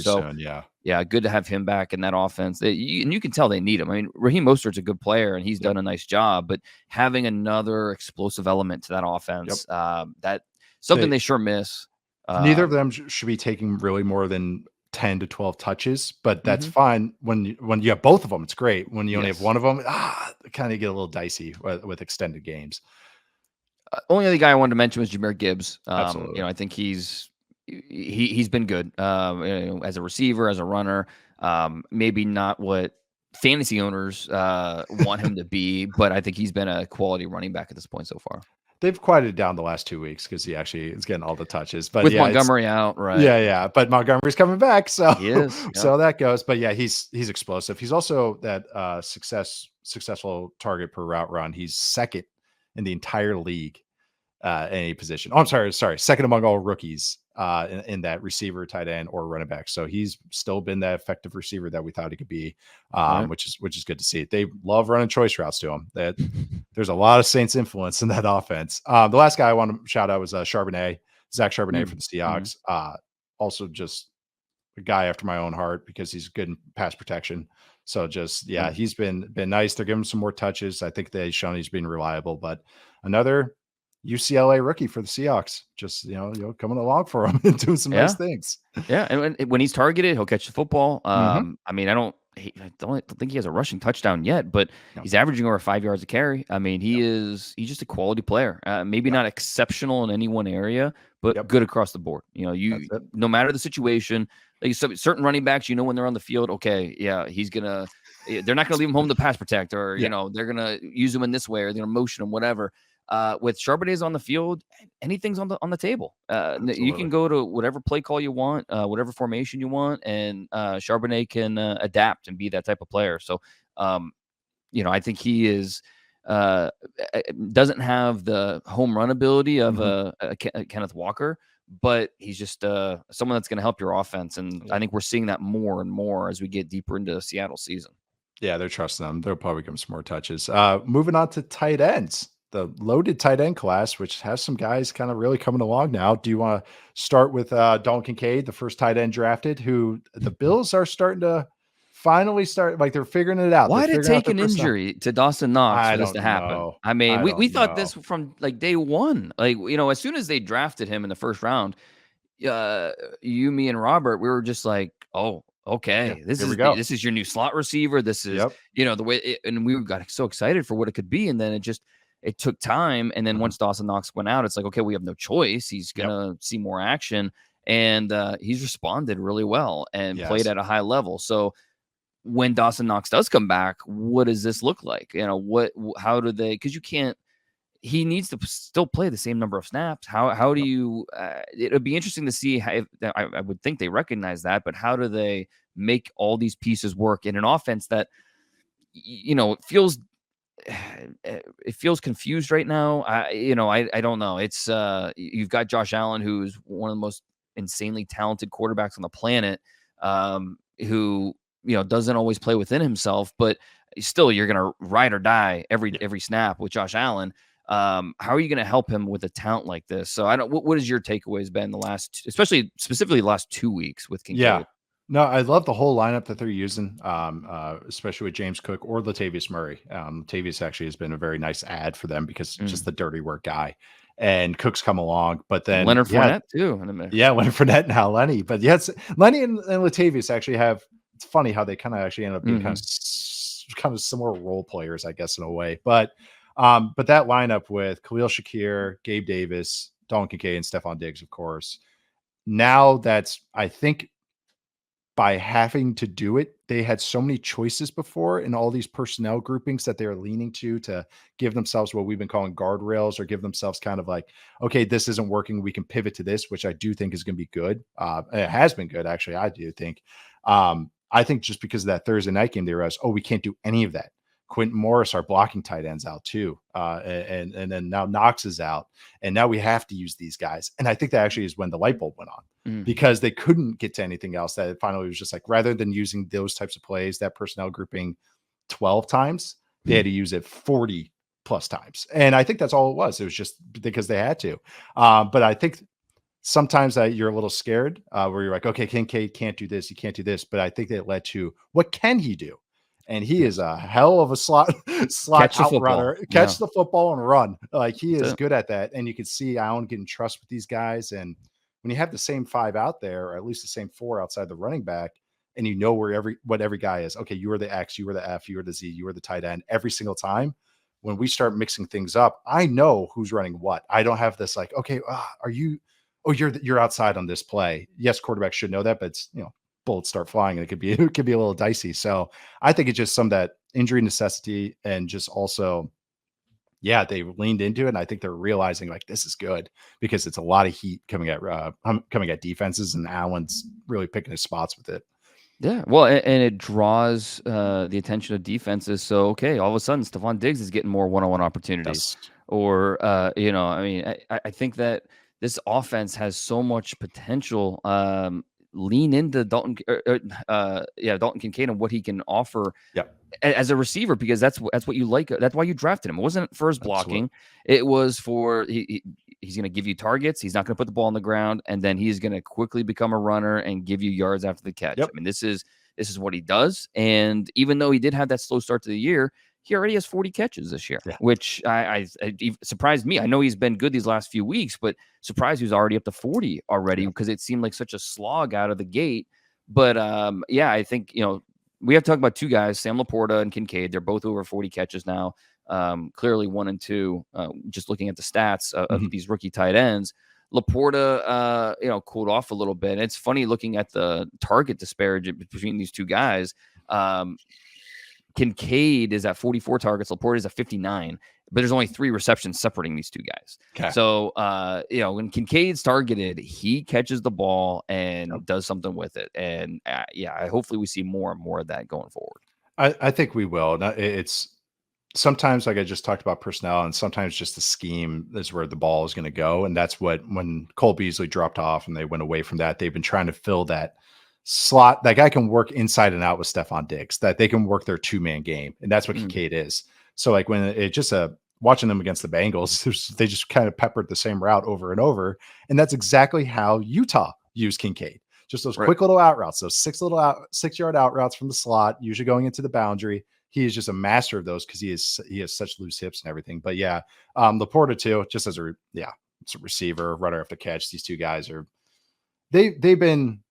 B: Yeah, good to have him back in that offense. And you can tell they need him. I mean, Raheem Mostert's a good player, and he's done a nice job. But having another explosive element to that offense, that's something they sure miss.
A: Neither of them should be taking really more than 10 to 12 touches, but that's fine when you have both of them. It's great. When you only have one of them, kind of get a little dicey with extended games.
B: Only other guy I wanted to mention was Jahmyr Gibbs.
A: Absolutely.
B: I think he's been good as a receiver, as a runner. Maybe not what fantasy owners want him to be, but I think he's been a quality running back at this point so far.
A: They've quieted down the last 2 weeks because he actually is getting all the touches. But
B: with Montgomery out, right?
A: Yeah. But Montgomery's coming back, so
B: he is.
A: So that goes. But yeah, he's explosive. He's also that successful target per route run. He's second in the entire league in any position. Oh, I'm sorry, second among all rookies in that receiver, tight end, or running back. So he's still been that effective receiver that we thought he could be, which is good to see. They love running choice routes to him. That there's a lot of Saints influence in that offense. The last guy I want to shout out was Zach Charbonnet for the Seahawks. Also just a guy after my own heart because he's good in pass protection. So he's been nice. They're giving him some more touches. I think they've shown he's been reliable, but another UCLA rookie for the Seahawks, just coming along for him and doing some nice things.
B: Yeah, and when he's targeted, he'll catch the football. I mean, I don't think he has a rushing touchdown yet, but he's averaging over 5 yards a carry. I mean, he's just a quality player. Maybe not exceptional in any one area, but good across the board. No matter the situation, like certain running backs, when they're on the field, they're not gonna leave him home to pass protect, or they're gonna use him in this way, or they're gonna motion him, whatever. With Charbonnet's on the field, anything's on the table. You can go to whatever play call you want, whatever formation you want, and Charbonnet can adapt and be that type of player. So, I think he is doesn't have the home run ability of a Kenneth Walker, but he's just someone that's going to help your offense. And I think we're seeing that more and more as we get deeper into the Seattle season.
A: Yeah, they're trusting them. They'll probably give them some more touches. Moving on to tight ends. The loaded tight end class, which has some guys kind of really coming along now. Do you want to start with Dalton Kincaid, the first tight end drafted, who the Bills are starting to finally start, like they're figuring it out.
B: Why did it take an injury to Dawson Knox for this to happen?
A: Know.
B: I mean, we thought this from like day one. Like, as soon as they drafted him in the first round, you, me, and Robert, we were just like, oh, okay, this is your new slot receiver. This is, the way, and we got so excited for what it could be. And then it took time. And then once Dawson Knox went out, it's like, okay, we have no choice. He's going to see more action. And he's responded really well and played at a high level. So when Dawson Knox does come back, what does this look like? How do they, because he needs to still play the same number of snaps. How do you, it'll be interesting to see how, I would think they recognize that, but how do they make all these pieces work in an offense that, it feels confused right now. I don't know. It's you've got Josh Allen, who's one of the most insanely talented quarterbacks on the planet, who doesn't always play within himself, but still you're gonna ride or die every snap with Josh Allen. How are you gonna help him with a talent like this? So what has your takeaways been specifically the last 2 weeks with Kincaid?
A: Yeah. No, I love the whole lineup that they're using, especially with James Cook or Latavius Murray. Latavius actually has been a very nice add for them because just the dirty work guy. And Cook's come along, but then
B: Leonard Fournette too.
A: Leonard Fournette, now Lenny. But yes, Lenny and Latavius actually have. It's funny how they kind of actually end up being kind of similar role players, I guess, in a way. But that lineup with Khalil Shakir, Gabe Davis, Dalton Kincaid, and Stephon Diggs, of course. Now that's, I think, by having to do it, they had so many choices before in all these personnel groupings that they're leaning to give themselves what we've been calling guardrails, or give themselves kind of like, okay, this isn't working, we can pivot to this, which I do think is going to be good. It has been good, actually. I do think. I think just because of that Thursday night game, they realized, we can't do any of that Quentin Morris, our blocking tight ends, out too. And then now Knox is out. And now we have to use these guys. And I think that actually is when the light bulb went on, because they couldn't get to anything else. That it finally was just like, rather than using those types of plays, that personnel grouping 12 times, they had to use it 40 plus times. And I think that's all it was. It was just because they had to. But I think sometimes you're a little scared where you're like, okay, Kincaid can't do this. He can't do this. But I think that led to, what can he do? And he is a hell of a slot out runner. Catch the football and run. Like, he is good at that. And you can see Allen getting trust with these guys. And when you have the same 5 out there, or at least the same 4 outside the running back, and you know what every guy is. Okay, you are the X, you are the F, you are the Z, you are the tight end every single time. When we start mixing things up, I know who's running what. I don't have this like, okay, you're outside on this play. Yes, quarterbacks should know that, but it's, bullets start flying and it could be a little dicey. So I think it's just some of that injury necessity, and just also, they leaned into it. And I think they're realizing like, this is good, because it's a lot of heat coming at defenses, and Allen's really picking his spots with it.
B: Yeah, well, and it draws the attention of defenses. So, okay, all of a sudden, Stephon Diggs is getting more one-on-one opportunities.
A: Yes.
B: Or, I think that this offense has so much potential. Lean into Dalton Kincaid and what he can offer as a receiver, because that's what you like. That's why you drafted him. It wasn't for his blocking. Absolutely. It was for he's going to give you targets. He's not going to put the ball on the ground, and then he's going to quickly become a runner and give you yards after the catch. Yep. I mean, this is what he does. And even though he did have that slow start to the year, he already has 40 catches this year, which I surprised me. I know he's been good these last few weeks, but surprised he was already up to 40 already, because it seemed like such a slog out of the gate. But I think, we have to talk about 2 guys, Sam Laporta and Kincaid. They're both over 40 catches now. Clearly 1 and 2, just looking at the stats of these rookie tight ends. Laporta, cooled off a little bit. And it's funny looking at the target disparity between these 2 guys. Kincaid is at 44 targets. Laporta is at 59, but there's only 3 receptions separating these 2 guys. Okay. So, when Kincaid's targeted, he catches the ball and does something with it. And hopefully we see more and more of that going forward.
A: I think we will. It's sometimes, like I just talked about, personnel, and sometimes just the scheme is where the ball is going to go. And that's when Cole Beasley dropped off and they went away from that, they've been trying to fill that slot. That guy can work inside and out with Stephon Diggs, that they can work their 2-man game. And that's what Kincaid is. So like when it just watching them against the Bengals, they just kind of peppered the same route over and over. And that's exactly how Utah used Kincaid. Just those quick little out routes, those 6-yard out routes from the slot, usually going into the boundary. He is just a master of those, because he has such loose hips and everything. But Laporta too, just as a receiver, runner after catch. These 2 guys they've been,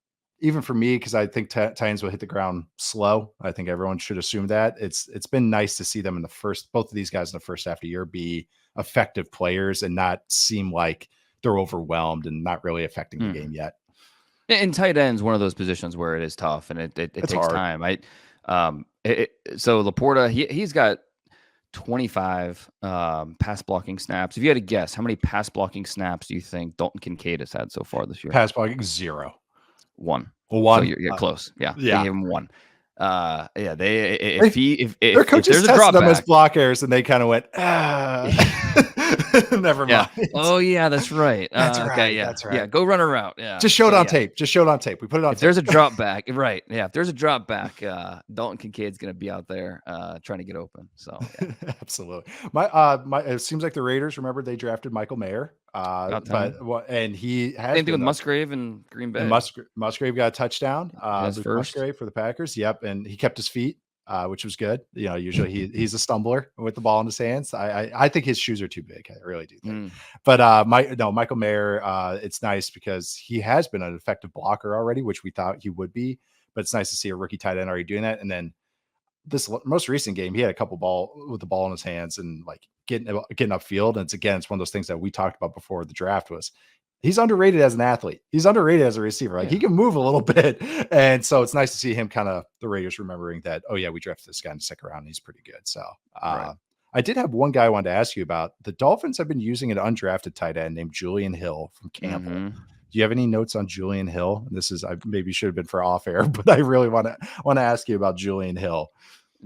A: even for me, because I think Titans will hit the ground slow. I think everyone should assume that. It's been nice to see them both of these guys in the first half of the year be effective players and not seem like they're overwhelmed and not really affecting the game yet.
B: And tight end's one of those positions where it is tough and it takes hard. Time. So Laporta, he's got 25 pass blocking snaps. If you had to guess, how many pass blocking snaps do you think Dalton Kincaid has had so far this year?
A: Pass blocking, 0.
B: 1.
A: Well, 1.
B: So you're close. Yeah. They gave him 1. If
A: their coaches tested them as blockers, and they kind of went, never mind.
B: Oh yeah, that's right.
A: That's right.
B: Okay,
A: That's right.
B: Yeah, go run a route. Yeah.
A: Just show it on tape. We put it on
B: tape. There's a drop back, right? Yeah. If there's a drop back, Dalton Kincaid's going to be out there trying to get open. So
A: absolutely. It seems like the Raiders, remember, they drafted Michael Mayer. And he has
B: same thing with Musgrave and Green Bay.
A: And Musgrave got a touchdown. Musgrave for the Packers. Yep, and he kept his feet, which was good. Usually he's a stumbler with the ball in his hands. I think his shoes are too big. I really do think. But Michael Mayer, it's nice because he has been an effective blocker already, which we thought he would be. But it's nice to see a rookie tight end already doing that. And then this most recent game, he had a couple with the ball in his hands and like getting upfield. And it's one of those things that we talked about before the draft was he's underrated as an athlete. He's underrated as a receiver. Like he can move a little bit. And so it's nice to see him the Raiders remembering that, oh yeah, we drafted this guy and stick around. And he's pretty good. So I did have one guy I wanted to ask you about. The Dolphins have been using an undrafted tight end named Julian Hill from Campbell. Do you have any notes on Julian Hill? This is, I maybe should have been for off air, but I really want to ask you about Julian Hill.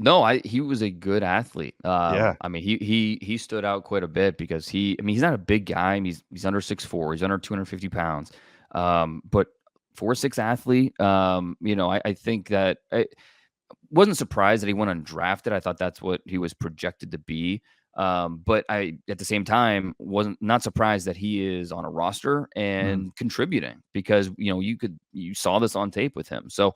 B: No, he was a good athlete.
A: Yeah.
B: I mean, he stood out quite a bit because he's not a big guy. I mean, he's under 6'4", he's under 250 pounds. But 4'6" athlete. I think that I wasn't surprised that he went undrafted. I thought that's what he was projected to be. But I, at the same time, wasn't not surprised that he is on a roster
A: Mhm.
B: and contributing because you saw this on tape with him. So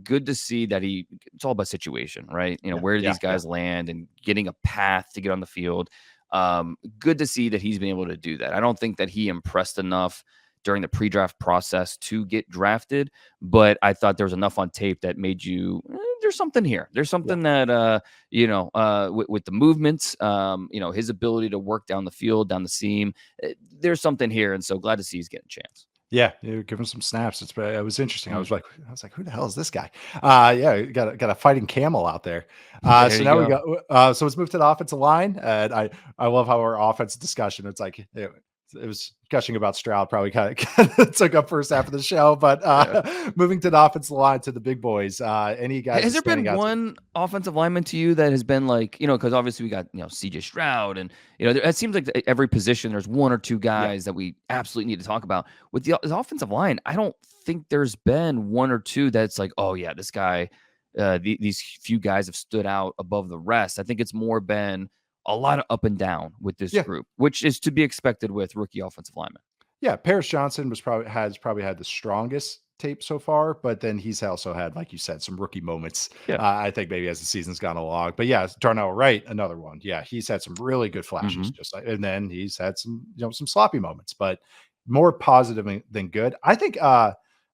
B: good to see that it's all about situation, right?
A: Yeah.
B: Where do
A: Yeah.
B: these guys land and getting a path to get on the field. Good to see that he's been able to do that. I don't think that he impressed enough during the pre-draft process to get drafted, but I thought there was enough on tape that made there's something here. There's
A: Yeah.
B: something that with the movements, his ability to work down the field, down the seam. There's something here, and so glad to see he's getting a chance.
A: Yeah, you give him some snaps. It was interesting.
B: Mm.
A: I was like, who the hell is this guy? Yeah, got a fighting camel out there.
B: There
A: So
B: you
A: now we
B: go.
A: got so let's move to the offensive line. And I love how our offensive discussion. It's like it was gushing about Stroud. Probably kind of took up first half of the show, but
B: Yeah.
A: moving to the offensive line to the big boys. Any guys
B: Has there
A: standing
B: been
A: out?
B: one offensive lineman to you that has been like, because obviously we got, CJ Stroud and, it seems like every position there's one or two
A: Yeah,
B: guys that we absolutely need to talk about. With the offensive line, I don't think there's been one or two that's like, oh, yeah, this guy, these few guys have stood out above the rest. I think it's more been a lot of up and down with this
A: yeah.
B: group, which is to be expected with rookie offensive linemen.
A: Yeah, Paris Johnson has probably had the strongest tape so far, but then he's also had, like you said, some rookie moments.
B: Yeah.
A: I think maybe as the season's gone along, but yeah, Darnell Wright, another one. Yeah, he's had some really good flashes,
B: Hmm.
A: just like, and then he's had some, some sloppy moments, but more positive than good. I think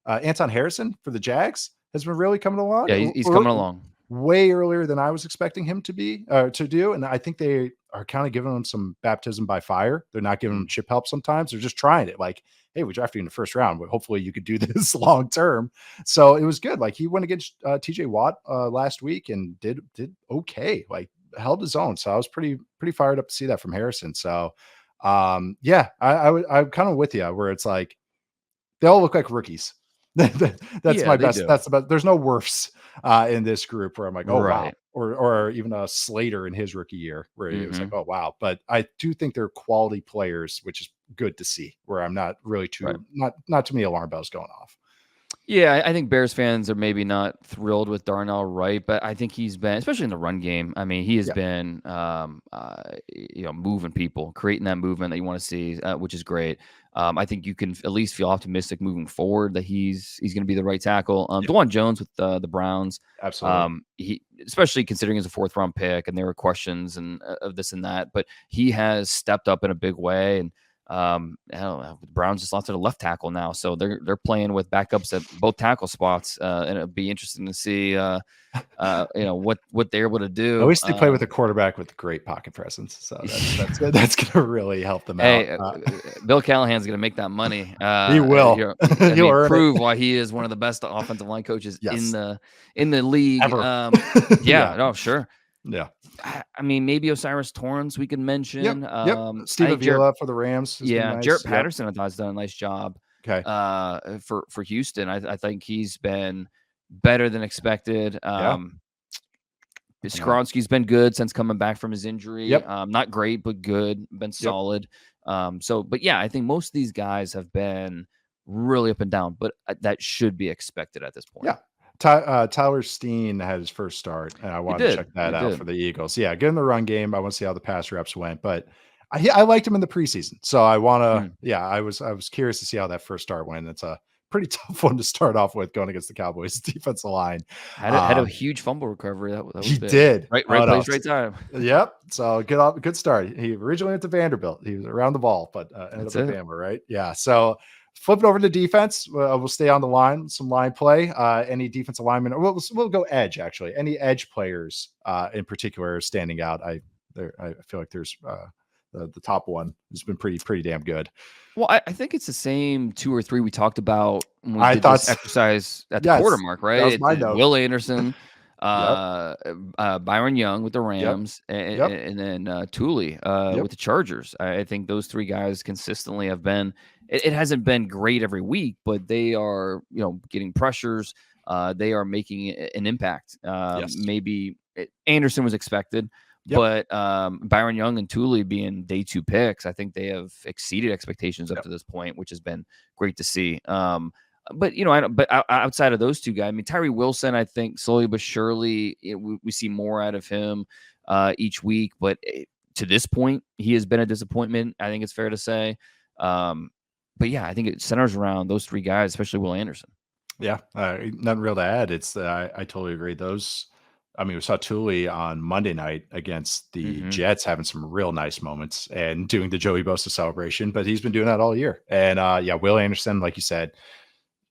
A: Anton Harrison for the Jags has been really coming along.
B: Yeah, he's coming along.
A: Way earlier than I was expecting him to be to do, and I think they are kind of giving him some baptism by fire. They're not giving him
B: Mm.
A: chip help sometimes. They're just trying it. Like, hey, we drafted you in the first round, but hopefully you could do this long term. So it was good. Like he went against TJ Watt last week and did okay. Like held his own. So I was pretty fired up to see that from Harrison. So yeah, I'm kind of with you where it's like they all look like rookies. That's
B: Yeah,
A: my
B: they
A: best.
B: do.
A: That's the best. There's no worse in this group where I'm like, oh wow,
B: Right.
A: or even a Slater in his rookie year where it was like,
B: Hmm.
A: oh wow. But I do think they're quality players, which is good to see. Where I'm not really
B: Right.
A: not too many alarm bells going off.
B: Yeah, I think Bears fans are maybe not thrilled with Darnell Wright, but I think he's been, especially in the run game. I mean, he has
A: Yeah,
B: been, moving people, creating that movement that you want to see, which is great. I think you can at least feel optimistic moving forward that he's going to be the right tackle.
A: yeah,
B: DeJuan Jones with the Browns,
A: absolutely.
B: he especially considering as a fourth round pick, and there were questions and of this and that, but he has stepped up in a big way and. Hell, the Browns just lost their left tackle now, so they're playing with backups at both tackle spots, and it'll be interesting to see, what they're able to
A: At
B: do.
A: least they play with a quarterback with great pocket presence, so that's good. That's going to really help them out.
B: Hey, Bill Callahan's going to make that money.
A: He will.
B: I
A: He'll
B: mean,
A: earn it.
B: prove why he is one of the best offensive line coaches
A: Yes,
B: in the league.
A: ever.
B: Yeah,
A: Yeah,
B: no, sure.
A: yeah.
B: I mean, maybe Osiris Torrance we can
A: Yep,
B: mention.
A: yep.
B: I
A: Steve
B: think Jared.
A: Avila for the Rams has been
B: Yeah, Jarrett
A: nice. Yep.
B: Patterson, I thought, has done a nice job
A: Okay.
B: for Houston. I think he's been better than expected.
A: Yeah.
B: Skronsky's been good since coming back from his injury.
A: Yep.
B: Not great, but good. Been
A: Yep.
B: solid. But yeah, I think most of these guys have been really up and down, but that should be expected at this point.
A: Yeah. Tyler Steen had his first start, and I
B: He
A: wanted to
B: did.
A: check that
B: He
A: out
B: did.
A: for the Eagles. Yeah, good in the run game. I want to see how the pass reps went, but I liked him in the preseason, so I want to.
B: Mm.
A: Yeah, I was curious to see how that first start went. It's a pretty tough one to start off with going against the Cowboys defensive line.
B: Had a huge fumble recovery. That was
A: He
B: big.
A: did.
B: Right
A: Oh, no.
B: place, right time.
A: Yep. So good start. He originally went to Vanderbilt. He was around the ball, but ended
B: That's
A: up at
B: it.
A: Bama, right? Yeah. So flipping over to defense, we'll stay on the line, some line play. Any defensive lineman, we'll go edge actually. Any edge players in particular standing out? I feel like there's the top one has been pretty damn good.
B: Well, I think it's the same two or three we talked about when we
A: I
B: did
A: thought
B: this exercise at the
A: yes,
B: quarter mark,
A: that was
B: right?
A: my
B: It's
A: note.
B: Will Anderson,
A: Yep.
B: Byron Young with the
A: Yep.
B: Rams,
A: Yep.
B: and then Thule
A: Yep.
B: with the Chargers. I think those three guys consistently have been. It hasn't been great every week, but they are getting pressures. they are making an impact.
A: Yes.
B: Maybe Anderson was expected,
A: Yep.
B: but Byron Young and Thule being day 2 picks, I think they have exceeded expectations up to this point, which has been great to see. But outside of those two guys, I mean, Tyree Wilson, I think slowly but surely we see more out of him each week. But to this point, he has been a disappointment. I think it's fair to say. But yeah, I think it centers around those 3 guys, especially Will Anderson.
A: Yeah, nothing real to add. It's I totally agree. I mean, we saw Thule on Monday night against the Jets having some real nice moments and doing the Joey Bosa celebration, but he's been doing that all year. And yeah, Will Anderson, like you said,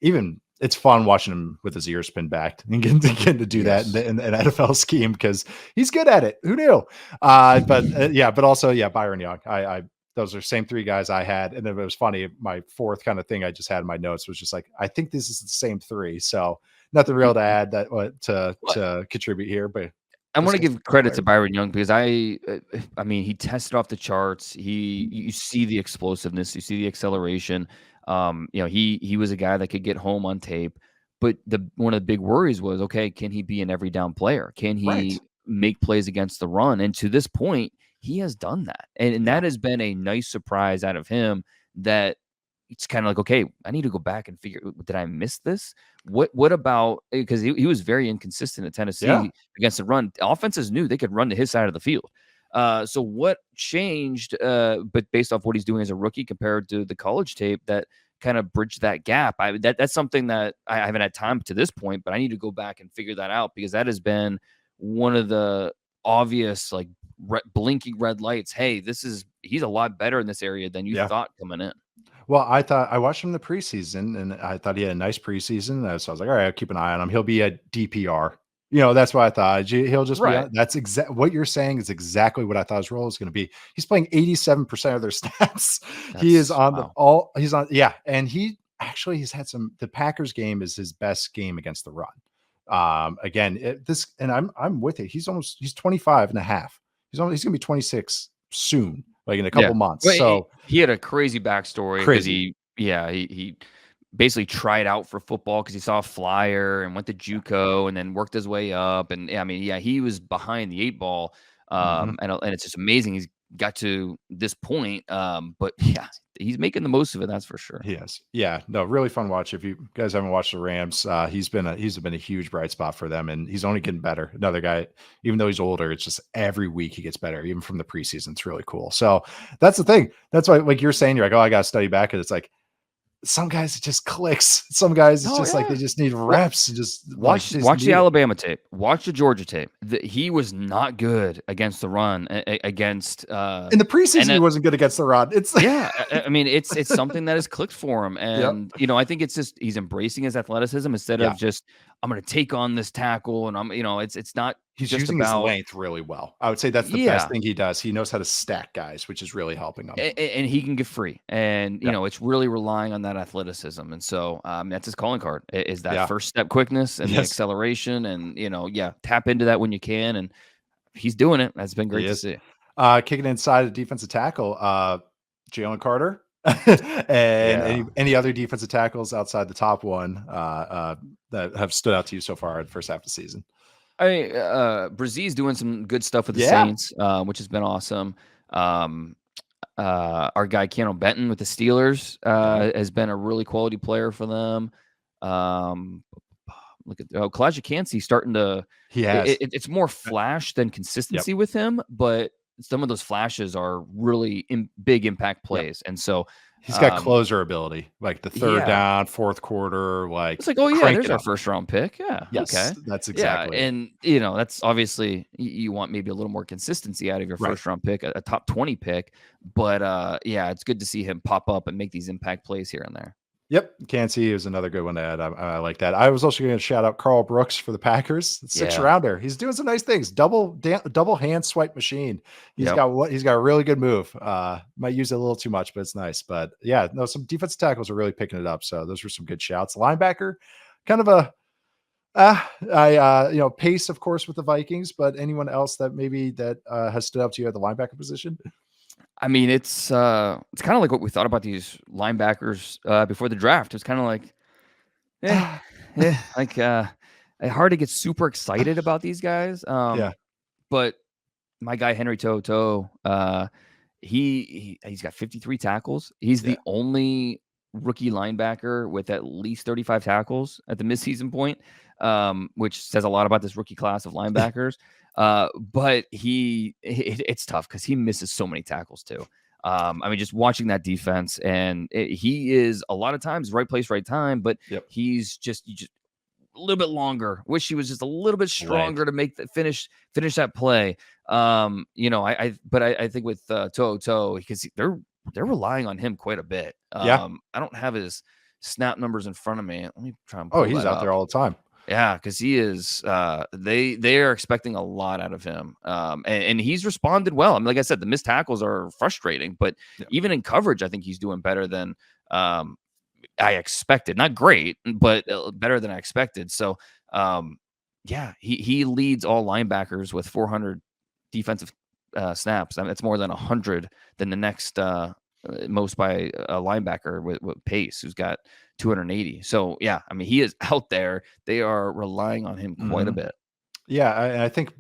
A: even it's fun watching him with his ears pinned back and getting to do that in an NFL scheme because he's good at it. Who knew? But also, Byron Young. I those are same 3 guys I had. And then it was funny. My 4th kind of thing I just had in my notes was just like, I think this is the same 3. So nothing real to add to contribute here, but
B: I want to give credit to Byron Young because I mean, he tested off the charts. You see the explosiveness, you see the acceleration. He was a guy that could get home on tape, but one of the big worries was, okay, can he be an every down player? Can he make plays against the run? And to this point, he has done that. And that has been a nice surprise out of him that it's kind of like, okay, I need to go back and figure, did I miss this? What about, because he was very inconsistent at Tennessee against the run. Offenses knew they could run to his side of the field. So what changed, but based off what he's doing as a rookie compared to the college tape that kind of bridged that gap? That's something that I haven't had time to this point, but I need to go back and figure that out because that has been one of the obvious, like, blinking red lights. Hey, he's a lot better in this area than you thought coming in.
A: Well, I watched him in the preseason, and I thought he had a nice preseason. So I was like, all right, I'll keep an eye on him. He'll be a DPR. That's what I thought. He'll just be. That's what you're saying is exactly what I thought his role was going to be. He's playing 87% of their stats. He is on He's on. Yeah, and he's had some. The Packers game is his best game against the run. Again, I'm with it. He's 25 and a half. He's going to be 26 soon. Like in a couple months.
B: Well,
A: so
B: he had a crazy backstory because he basically tried out for football because he saw a flyer and went to JUCO and then worked his way up. And I mean, he was behind the 8 ball. And it's just amazing he's got to this point. But yeah, he's making the most of it. That's for sure.
A: He is. Yeah, no, really fun watch. If you guys haven't watched the Rams, he's been a huge bright spot for them, and he's only getting better. Another guy, even though he's older, it's just every week he gets better, even from the preseason. It's really cool. So that's the thing. That's why, like you're saying, you're like, oh, I got to study back, and it's like some guys it just clicks. Some guys it's just like they just need reps. Just
B: watch the Alabama tape. Watch the Georgia tape. He was not good against the run. Against
A: in the preseason, he wasn't good against the run. It's
B: I mean, it's something that has clicked for him, and I think it's just he's embracing his athleticism instead of just I'm going to take on this tackle, and it's not.
A: He's just using his length really well. I would say that's the best thing he does. He knows how to stack guys, which is really helping him.
B: And he can get free. And, it's really relying on that athleticism. And so that's his calling card is that first step quickness and the acceleration. And, tap into that when you can. And he's doing it. That's been great to see.
A: Kicking inside a defensive tackle, Jalen Carter. And any other defensive tackles outside the top one that have stood out to you so far in the first half of the season?
B: Brazil's doing some good stuff with the Saints, which has been awesome. Our guy Keanu Benton with the Steelers has been a really quality player for them. Look at Kalijah Kancey starting to. It's more flash than consistency with him, but some of those flashes are really big impact plays, and so.
A: He's got closer ability, like the third down, fourth quarter. Like
B: it's like, oh yeah, there's our first round pick. Yeah,
A: yes, okay, that's exactly.
B: Yeah, and that's obviously you want maybe a little more consistency out of your first round pick, a top 20 pick. But it's good to see him pop up and make these impact plays here and there.
A: Yep, Kancey is another good one to add. I like that. I was also going to shout out Carl Brooks for the Packers. 6-rounder. He's doing some nice things. Double hand swipe machine. He's got a really good move. Might use it a little too much, but it's nice. But some defensive tackles are really picking it up. So those were some good shouts. Linebacker, kind of a pace, of course, with the Vikings. But anyone else that maybe has stood up to you at the linebacker position?
B: I mean, it's kind of like what we thought about these linebackers before the draft. It's kind of like, like hard to get super excited about these guys.
A: Yeah.
B: But my guy Henry Toto, he's got 53 tackles. He's
A: Yeah.
B: the only rookie linebacker with at least 35 tackles at the midseason point, which says a lot about this rookie class of linebackers. But it's tough because he misses so many tackles too. I mean, just watching that defense, and he is a lot of times right place, right time, but
A: Yep.
B: he's just a little bit longer. Wish he was just a little bit stronger to make the finish that play. I think with Toto, because they're relying on him quite a bit.
A: Yeah.
B: I don't have his snap numbers in front of me. Let me try and
A: Oh,
B: pull
A: he's
B: that
A: out
B: up.
A: there all the time.
B: Yeah, because he is. They are expecting a lot out of him, and he's responded well. I mean, like I said, the missed tackles are frustrating, but even in coverage, I think he's doing better than I expected. Not great, but better than I expected. So, he leads all linebackers with 400 defensive snaps. I mean, that's more than 100 than the next most by a linebacker with Pace, who's got 280. So, yeah, I mean, he is out there. They are relying on him quite a bit.
A: Yeah, I think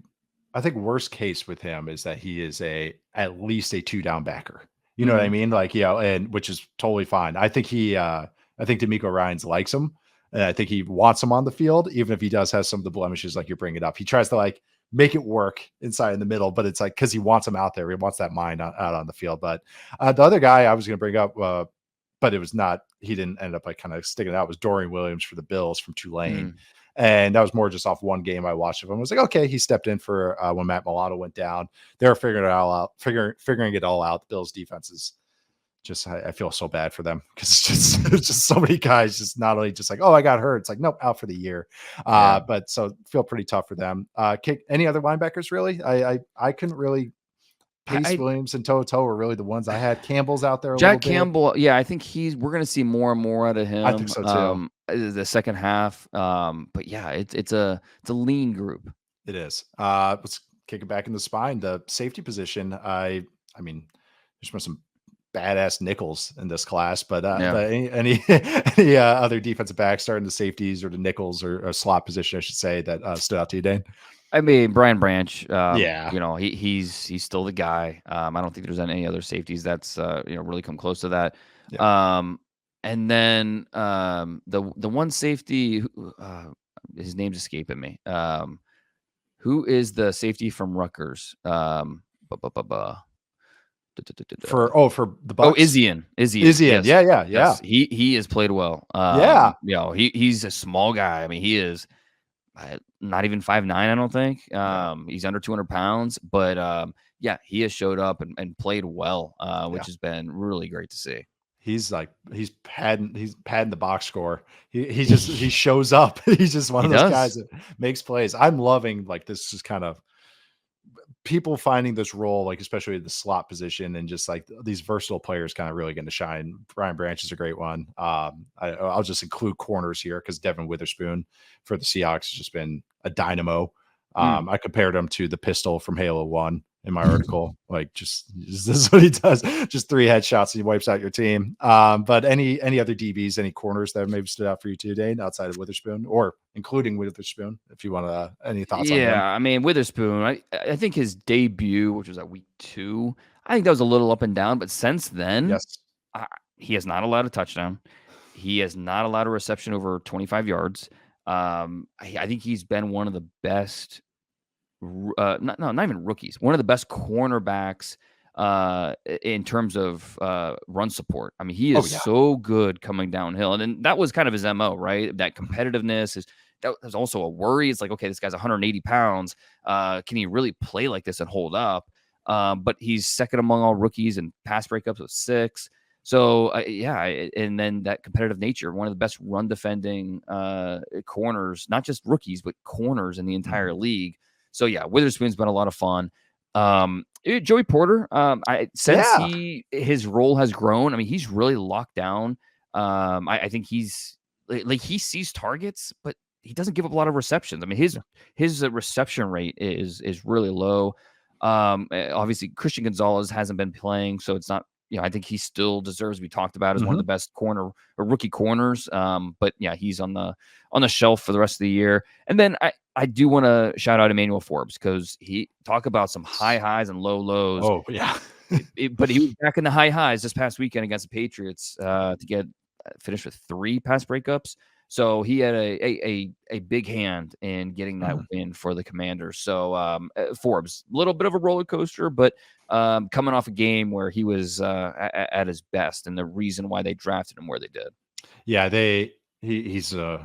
A: worst case with him is that he is at least a 2-down backer. You know what I mean? Like, and which is totally fine. I think DeMeco Ryans likes him. And I think he wants him on the field, even if he does have some of the blemishes like you're bringing up. He tries to like make it work inside in the middle, but it's like because he wants him out there. He wants that mind out on the field. But the other guy I was going to bring up, but it was not. He didn't end up like kind of sticking it out. Was Dorian Williams for the Bills from Tulane. And that was more just off one game I watched of him. I was like, okay, he stepped in for when Matt Milano went down. They were figuring it all out, figuring it all out. The Bills defenses, just I feel so bad for them because it's just so many guys just not only just like, oh, I got hurt. It's like, nope, out for the year. But so feel pretty tough for them. Any other linebackers really? I couldn't really. Pace, Williams, and Toto were really the ones I had. Campbell's out there a
B: Jack
A: little
B: Campbell, yeah, I think we're going to see more and more out of him.
A: I think so too.
B: The second half, but yeah, it's a lean group.
A: It is. Let's kick it back in the spine. The safety position. I mean, there's been some badass nickels in this class, but any other defensive backs starting the safeties or the nickels or slot position, I should say, that stood out to you, Dane?
B: I mean, Brian Branch,
A: Yeah,
B: he's still the guy. I don't think there's any other safeties that's really come close to that.
A: Yeah.
B: And then the one safety, his name's escaping me. Who is the safety from Rutgers?
A: For the Bucs?
B: Oh, Izzian.
A: Yes. Yeah.
B: Yes. He has played well. He's a small guy. I mean, he is not even 5'9", I don't think. He's under 200 pounds, but he has showed up and played well, which has been really great to see.
A: He's padding the box score. He shows up. He's just one of those guys that makes plays. I'm loving like this is kind of people finding this role, like especially the slot position and just like these versatile players kind of really getting to shine. Brian Branch is a great one. I'll just include corners here because Devin Witherspoon for the Seahawks has just been a dynamo. I compared him to the pistol from Halo 1 in my article. Like just this is what he does. Just 3 headshots and he wipes out your team. But any other DBs, any corners that maybe stood out for you too, Dane, outside of Witherspoon or including Witherspoon, if you want to any thoughts on him?
B: Yeah, I mean Witherspoon, I think his debut, which was at week 2, I think that was a little up and down, but since then, he has not allowed a touchdown. He has not allowed a reception over 25 yards. I think he's been one of the best not even rookies, one of the best cornerbacks in terms of run support. I mean, he is so good coming downhill. And then that was kind of his MO, right? That competitiveness that was also a worry. It's like, okay, this guy's 180 pounds. Can he really play like this and hold up? But he's second among all rookies in pass breakups with 6. So, and then that competitive nature, one of the best run defending corners, not just rookies, but corners in the entire league. So, Witherspoon's been a lot of fun. Joey Porter, his role has grown, I mean, he's really locked down. I think he's like he sees targets, but he doesn't give up a lot of receptions. I mean, his reception rate is really low. Obviously, Christian Gonzalez hasn't been playing, so it's not I think he still deserves to be talked about as one of
A: Mhm.
B: the best corner or rookie corners. But yeah, he's on the shelf for the rest of the year. And then I do want to shout out Emmanuel Forbes, because he talk about some high highs and low lows.
A: Oh, yeah.
B: But he was back in the high highs this past weekend against the Patriots to get finished with 3 pass breakups. So he had a big hand in getting that win for the Commanders. So Forbes, a little bit of a roller coaster, but coming off a game where he was at his best, and the reason why they drafted him where they did.
A: Yeah, he's an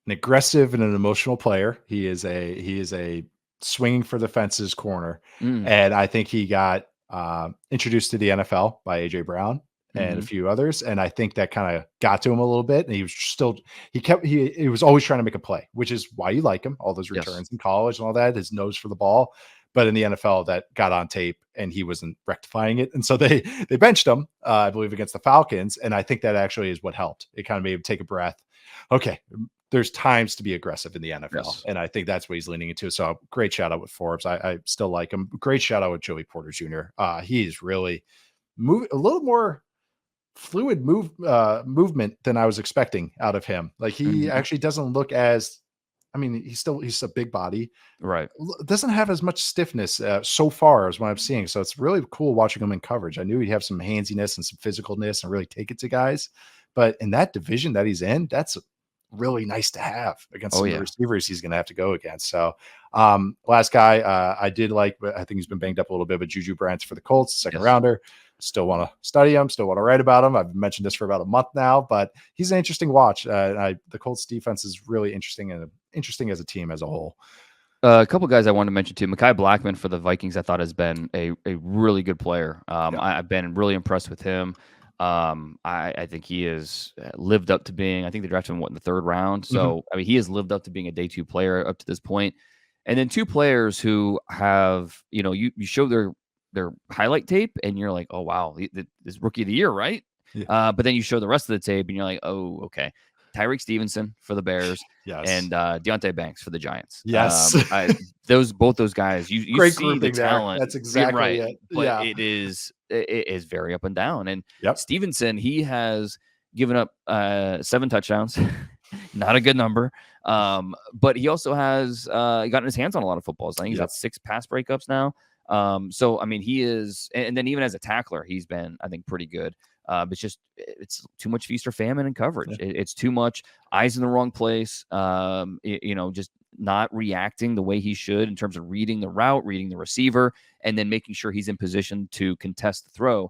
A: aggressive and an emotional player. He is a swinging for the fences corner,
B: Mm,
A: and I think he got introduced to the NFL by AJ Brown and a
B: mhm.
A: few others, and I think that kind of got to him a little bit. And he was always trying to make a play, which is why you like him. All those
B: Yes.
A: returns in college and all that, his nose for the ball. But in the NFL, that got on tape, and he wasn't rectifying it, and so they benched him, I believe, against the Falcons, and I think that actually is what helped. It kind of made him take a breath. Okay, there's times to be aggressive in the NFL,
B: Yes.
A: and I think that's what he's leaning into. So great shout out with Forbes. I still like him. Great shout out with Joey Porter Jr. He's really a little more fluid movement than I was expecting out of him. Like he
B: Mhm.
A: actually doesn't look as. I mean, he's a big body,
B: Right.
A: doesn't have as much stiffness so far as what I'm seeing. So it's really cool watching him in coverage. I knew he'd have some handsiness and some physicalness and really take it to guys. But in that division that he's in, that's really nice to have against
B: Oh
A: some of the
B: yeah.
A: receivers he's going to have to go against. So last guy I did like, but I think he's been banged up a little bit, but Juju Brents for the Colts, second
B: Yes.
A: rounder. Still want to study him, still want to write about him. I've mentioned this for about a month now, but he's an interesting watch. The Colts defense is really interesting and interesting as a team as a whole.
B: A couple guys I wanted to mention too. Mekhi Blackman for the Vikings, I thought has been a really good player.
A: Yeah.
B: I've been really impressed with him. I think he has lived up to being. I think they drafted him in the 3rd round. So I mean, he has lived up to being a day 2 player up to this point. And then 2 players who have, you show their highlight tape, and you're like, oh wow, this rookie of the year, right?
A: Yeah.
B: But then you show the rest of the tape, and you're like, oh okay. Tyreek Stevenson for the Bears,
A: Yes.
B: and Deontay Banks for the Giants.
A: Yes.
B: Both those guys, you
A: Great
B: see the
A: grouping there.
B: talent.
A: That's
B: Yeah,
A: exactly
B: right.
A: it.
B: But
A: Yeah.
B: it is very up and down. And
A: Yep.
B: Stevenson, he has given up 7 touchdowns, not a good number. But he also has gotten his hands on a lot of footballs. I think he's got 6 pass breakups now. So I mean, he is, and then even as a tackler, he's been, I think, pretty good. It's too much feast or famine in coverage.
A: Yeah.
B: It's too much eyes in the wrong place. Just not reacting the way he should in terms of reading the route, reading the receiver, and then making sure he's in position to contest the throw.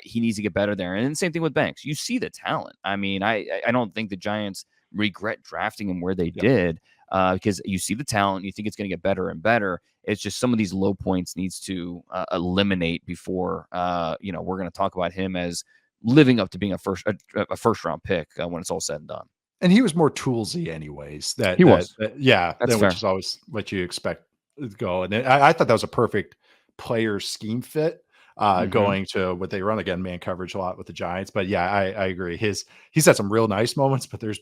B: He needs to get better there. And then same thing with Banks. You see the talent. I mean, I don't think the Giants regret drafting him where they did, because you see the talent. You think it's going to get better and better. It's just some of these low points needs to eliminate before we're going to talk about him as living up to being a first round pick when it's all said and done.
A: And he was more toolsy anyways.
B: He was.
A: Yeah,
B: That's
A: which
B: fair.
A: is always what you expect to go. And I thought that was a perfect player scheme fit, going to what they run, again, man coverage a lot with the Giants. But yeah, I agree. He's had some real nice moments, but he's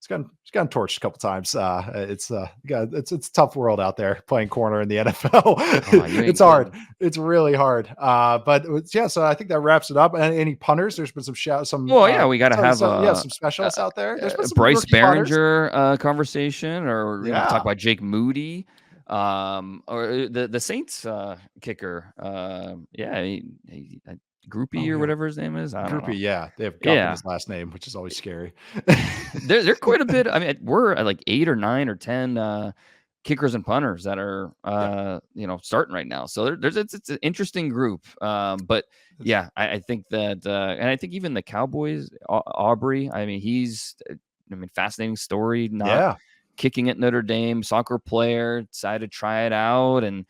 A: gotten torched a couple times. It's a tough world out there playing corner in the NFL. It's hard. It's really hard. So I think that wraps it up. And any punters? There's been
B: We got to have
A: some specialists out there. There's been some
B: Bryce
A: rookie punters.
B: Behringer conversation, or
A: Yeah.
B: talk about Jake Moody, or the Saints kicker. Groupie or whatever his name is. I don't know.
A: Yeah, they have Gup in his last name, which is always scary.
B: They're quite a bit. I mean, we're at like 8 or 9 or 10 kickers and punters that are starting right now. So it's an interesting group. But yeah, I think that, and I think even the Cowboys, Aubrey. I mean, fascinating story. Kicking at Notre Dame, soccer player, decided to try it out, and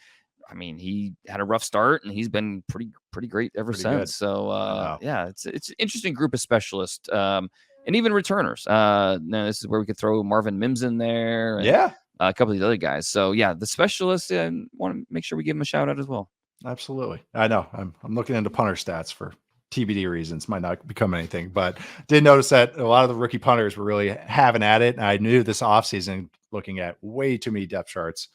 B: I mean, he had a rough start, and he's been pretty great ever since.
A: Good.
B: So it's an interesting group of specialists, and even returners. Now this is where we could throw Marvin Mims in there, and a couple of the other guys. So yeah, the specialists, and want to make sure we give them a shout out as well.
A: Absolutely. I know. I'm looking into punter stats for TBD reasons. Might not become anything, but did notice that a lot of the rookie punters were really having at it. And I knew this offseason, looking at way too many depth charts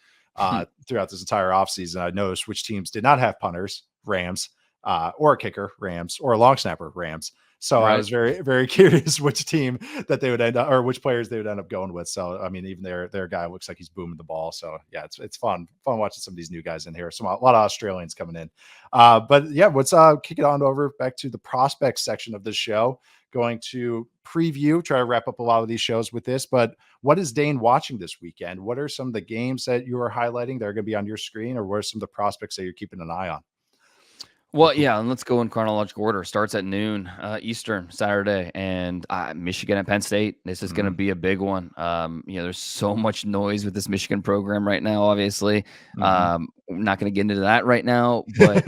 A: throughout this entire offseason, I noticed which teams did not have punters. Rams. or a kicker, Rams, or a long snapper, Rams. So I
B: Right.
A: was very, very curious which team that they would end up, or which players they would end up going with. So I mean, even their guy looks like he's booming the ball. So yeah, it's fun watching some of these new guys in here. A lot of Australians coming in. But yeah, let's kick it on over back to the prospects section of this show. Going to preview, try to wrap up a lot of these shows with this. But what is Dane watching this weekend? What are some of the games that you are highlighting that are going to be on your screen, or what are some of the prospects that you're keeping an eye on?
B: Well, yeah, and let's go in chronological order. Starts at noon Eastern Saturday, and Michigan at Penn State. This is going to be a big one. There's so much noise with this Michigan program right now. Obviously, we're not going to get into that right now. But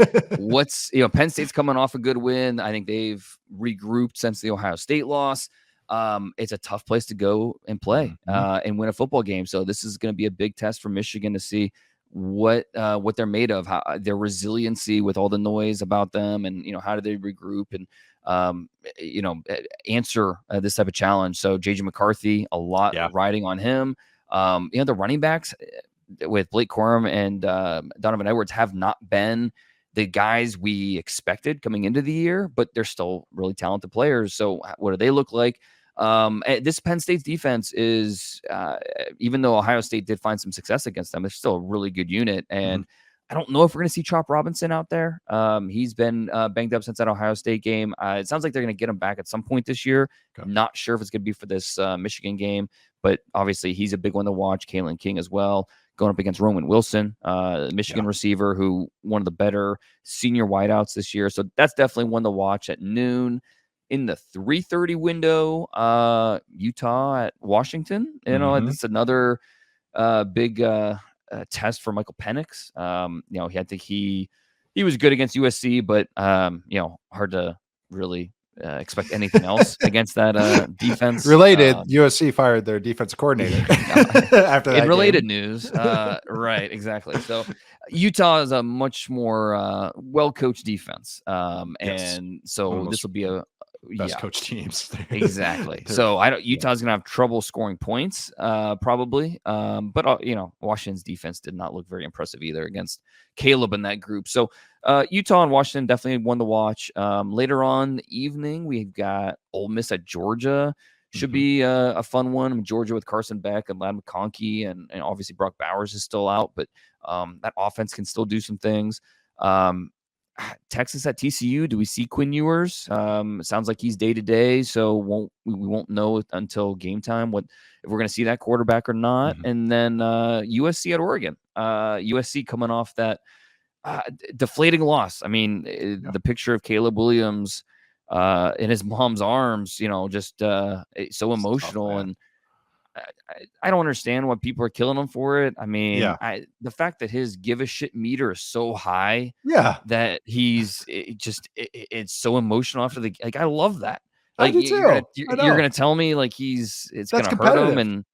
B: Penn State's coming off a good win. I think they've regrouped since the Ohio State loss. It's a tough place to go and play and win a football game. So this is going to be a big test for Michigan to see what they're made of, how their resiliency with all the noise about them, and how do they regroup and answer this type of challenge. So JJ McCarthy, a lot riding on him. The running backs with Blake Corum and Donovan Edwards have not been the guys we expected coming into the year, but they're still really talented players. So what do they look like? This Penn State's defense is, even though Ohio State did find some success against them, it's still a really good unit. And I don't know if we're going to see Chop Robinson out there. He's been banged up since that Ohio State game. It sounds like they're going to get him back at some point this year. Okay. Not sure if it's going to be for this Michigan game, but obviously he's a big one to watch. Kalen King as well, going up against Roman Wilson, Michigan receiver, who one of the better senior wideouts this year. So that's definitely one to watch at noon. In the 3:30 window, Utah at Washington. It's another big test for Michael Penix. I think he was good against USC, but hard to really expect anything else against that defense.
A: Related, USC fired their defensive coordinator after that.
B: In related news, right? Exactly. So Utah is a much more well-coached defense, and so this will be a
A: best coach teams.
B: Exactly. So Utah's gonna have trouble scoring points, probably. But Washington's defense did not look very impressive either against Caleb in that group. So Utah and Washington definitely one to watch. Later on in the evening, we've got Ole Miss at Georgia. Should be a fun one. I mean, Georgia with Carson Beck and Ladd McConkey, and obviously Brock Bowers is still out, but that offense can still do some things. Texas at TCU. Do we see Quinn Ewers? It sounds like he's day to day, so we won't know until game time if we're going to see that quarterback or not. And then USC at Oregon. USC coming off that deflating loss. I mean, the picture of Caleb Williams in his mom's arms, just so emotional. Tough, and I don't understand why people are killing him for it. I mean, the fact that his give a shit meter is so high, that it's so emotional after I love that. Like you're gonna tell me like it's gonna hurt him, and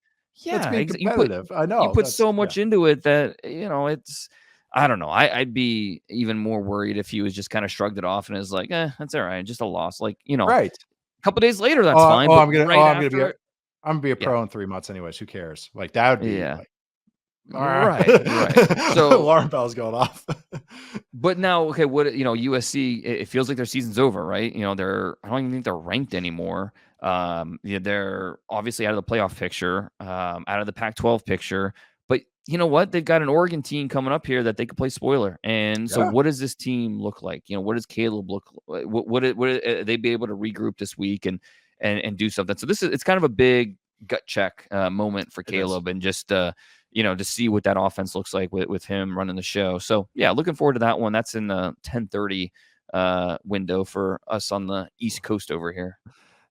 A: that's being competitive. I know
B: you put so much into it that it's. I don't know. I'd be even more worried if he was just kind of shrugged it off and is like, that's all right, just a loss. Like
A: right.
B: A couple days later, that's fine.
A: I'm gonna be a pro in 3 months anyways. Who cares? Like that would be
B: right. So
A: alarm bells going off.
B: But now, okay, USC? It feels like their season's over, right? I don't even think they're ranked anymore. They're obviously out of the playoff picture, out of the Pac-12 picture. But you know what? They've got an Oregon team coming up here that they could play spoiler. And so, what does this team look like? What does Caleb look like? Would they be able to regroup this week and do something? So it's kind of a big gut check moment for Caleb, and just to see what that offense looks like with him running the show. So yeah, looking forward to that one. That's in the 10:30 window for us on the East Coast over here.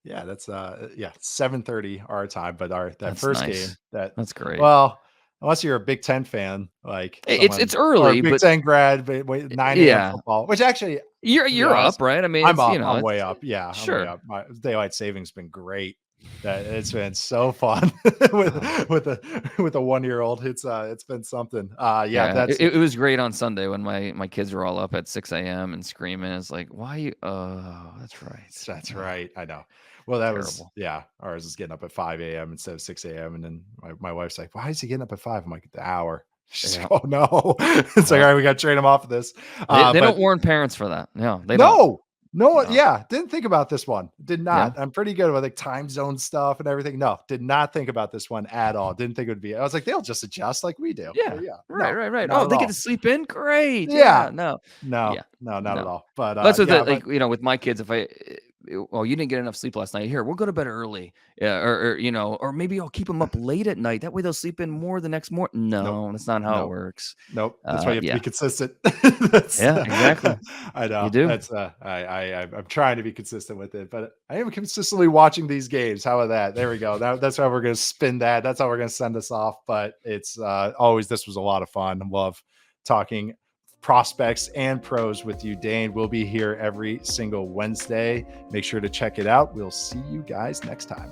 A: Yeah, that's 7:30 our time, but that's first
B: nice.
A: game
B: that's great.
A: Well, unless you're a Big Ten fan, like
B: it's early,
A: or Big Ten grad, but 9 a.m. football, which actually
B: you're
A: honest,
B: up, right? I mean,
A: I'm way up. Yeah,
B: sure.
A: I'm way up. My daylight savings been great. It's been so fun with a 1-year-old. It's been something.
B: It was great on Sunday when my kids were all up at 6 a.m. and screaming. It's like, why you? Oh, that's right.
A: That's right. I know. Well, that was ours is getting up at 5 a.m. instead of 6 a.m. And then my wife's like, why is he getting up at 5? I'm like, the hour.
B: Yeah.
A: Oh no. It's like, all right, we got to train them off of this.
B: They
A: But
B: don't warn parents for that. No, they don't.
A: no, no,
B: No.
A: yeah, didn't think about this one. Did
B: Yeah.
A: not. I'm pretty good with like time zone stuff and everything. No, did not think about this one at all. Didn't think it would be. I was like, they'll just adjust like we do.
B: Yeah.
A: But yeah,
B: Right,
A: no,
B: right, right.
A: not
B: Oh,
A: at
B: they get
A: all.
B: to sleep in? Great.
A: Yeah,
B: Yeah. No.
A: no,
B: Yeah.
A: no, not at
B: No.
A: all. But
B: That's what
A: yeah,
B: the, like, with my kids, if well, you didn't get enough sleep last night. Here, we'll go to bed early. Yeah, or maybe I'll keep them up late at night. That way they'll sleep in more the next morning.
A: nope,
B: No, that's not how it
A: nope.
B: works.
A: Nope. That's why you have to be
B: Yeah.
A: consistent.
B: Yeah, exactly.
A: I know.
B: You do.
A: That's I'm trying to be consistent with it, but I am consistently watching these games. How about that? There we go. That's how we're gonna spin that. That's how we're gonna send us off. But it's always, this was a lot of fun. Love talking prospects and pros with you, Dane. We'll be here every single Wednesday. Make sure to check it out. We'll see you guys next time.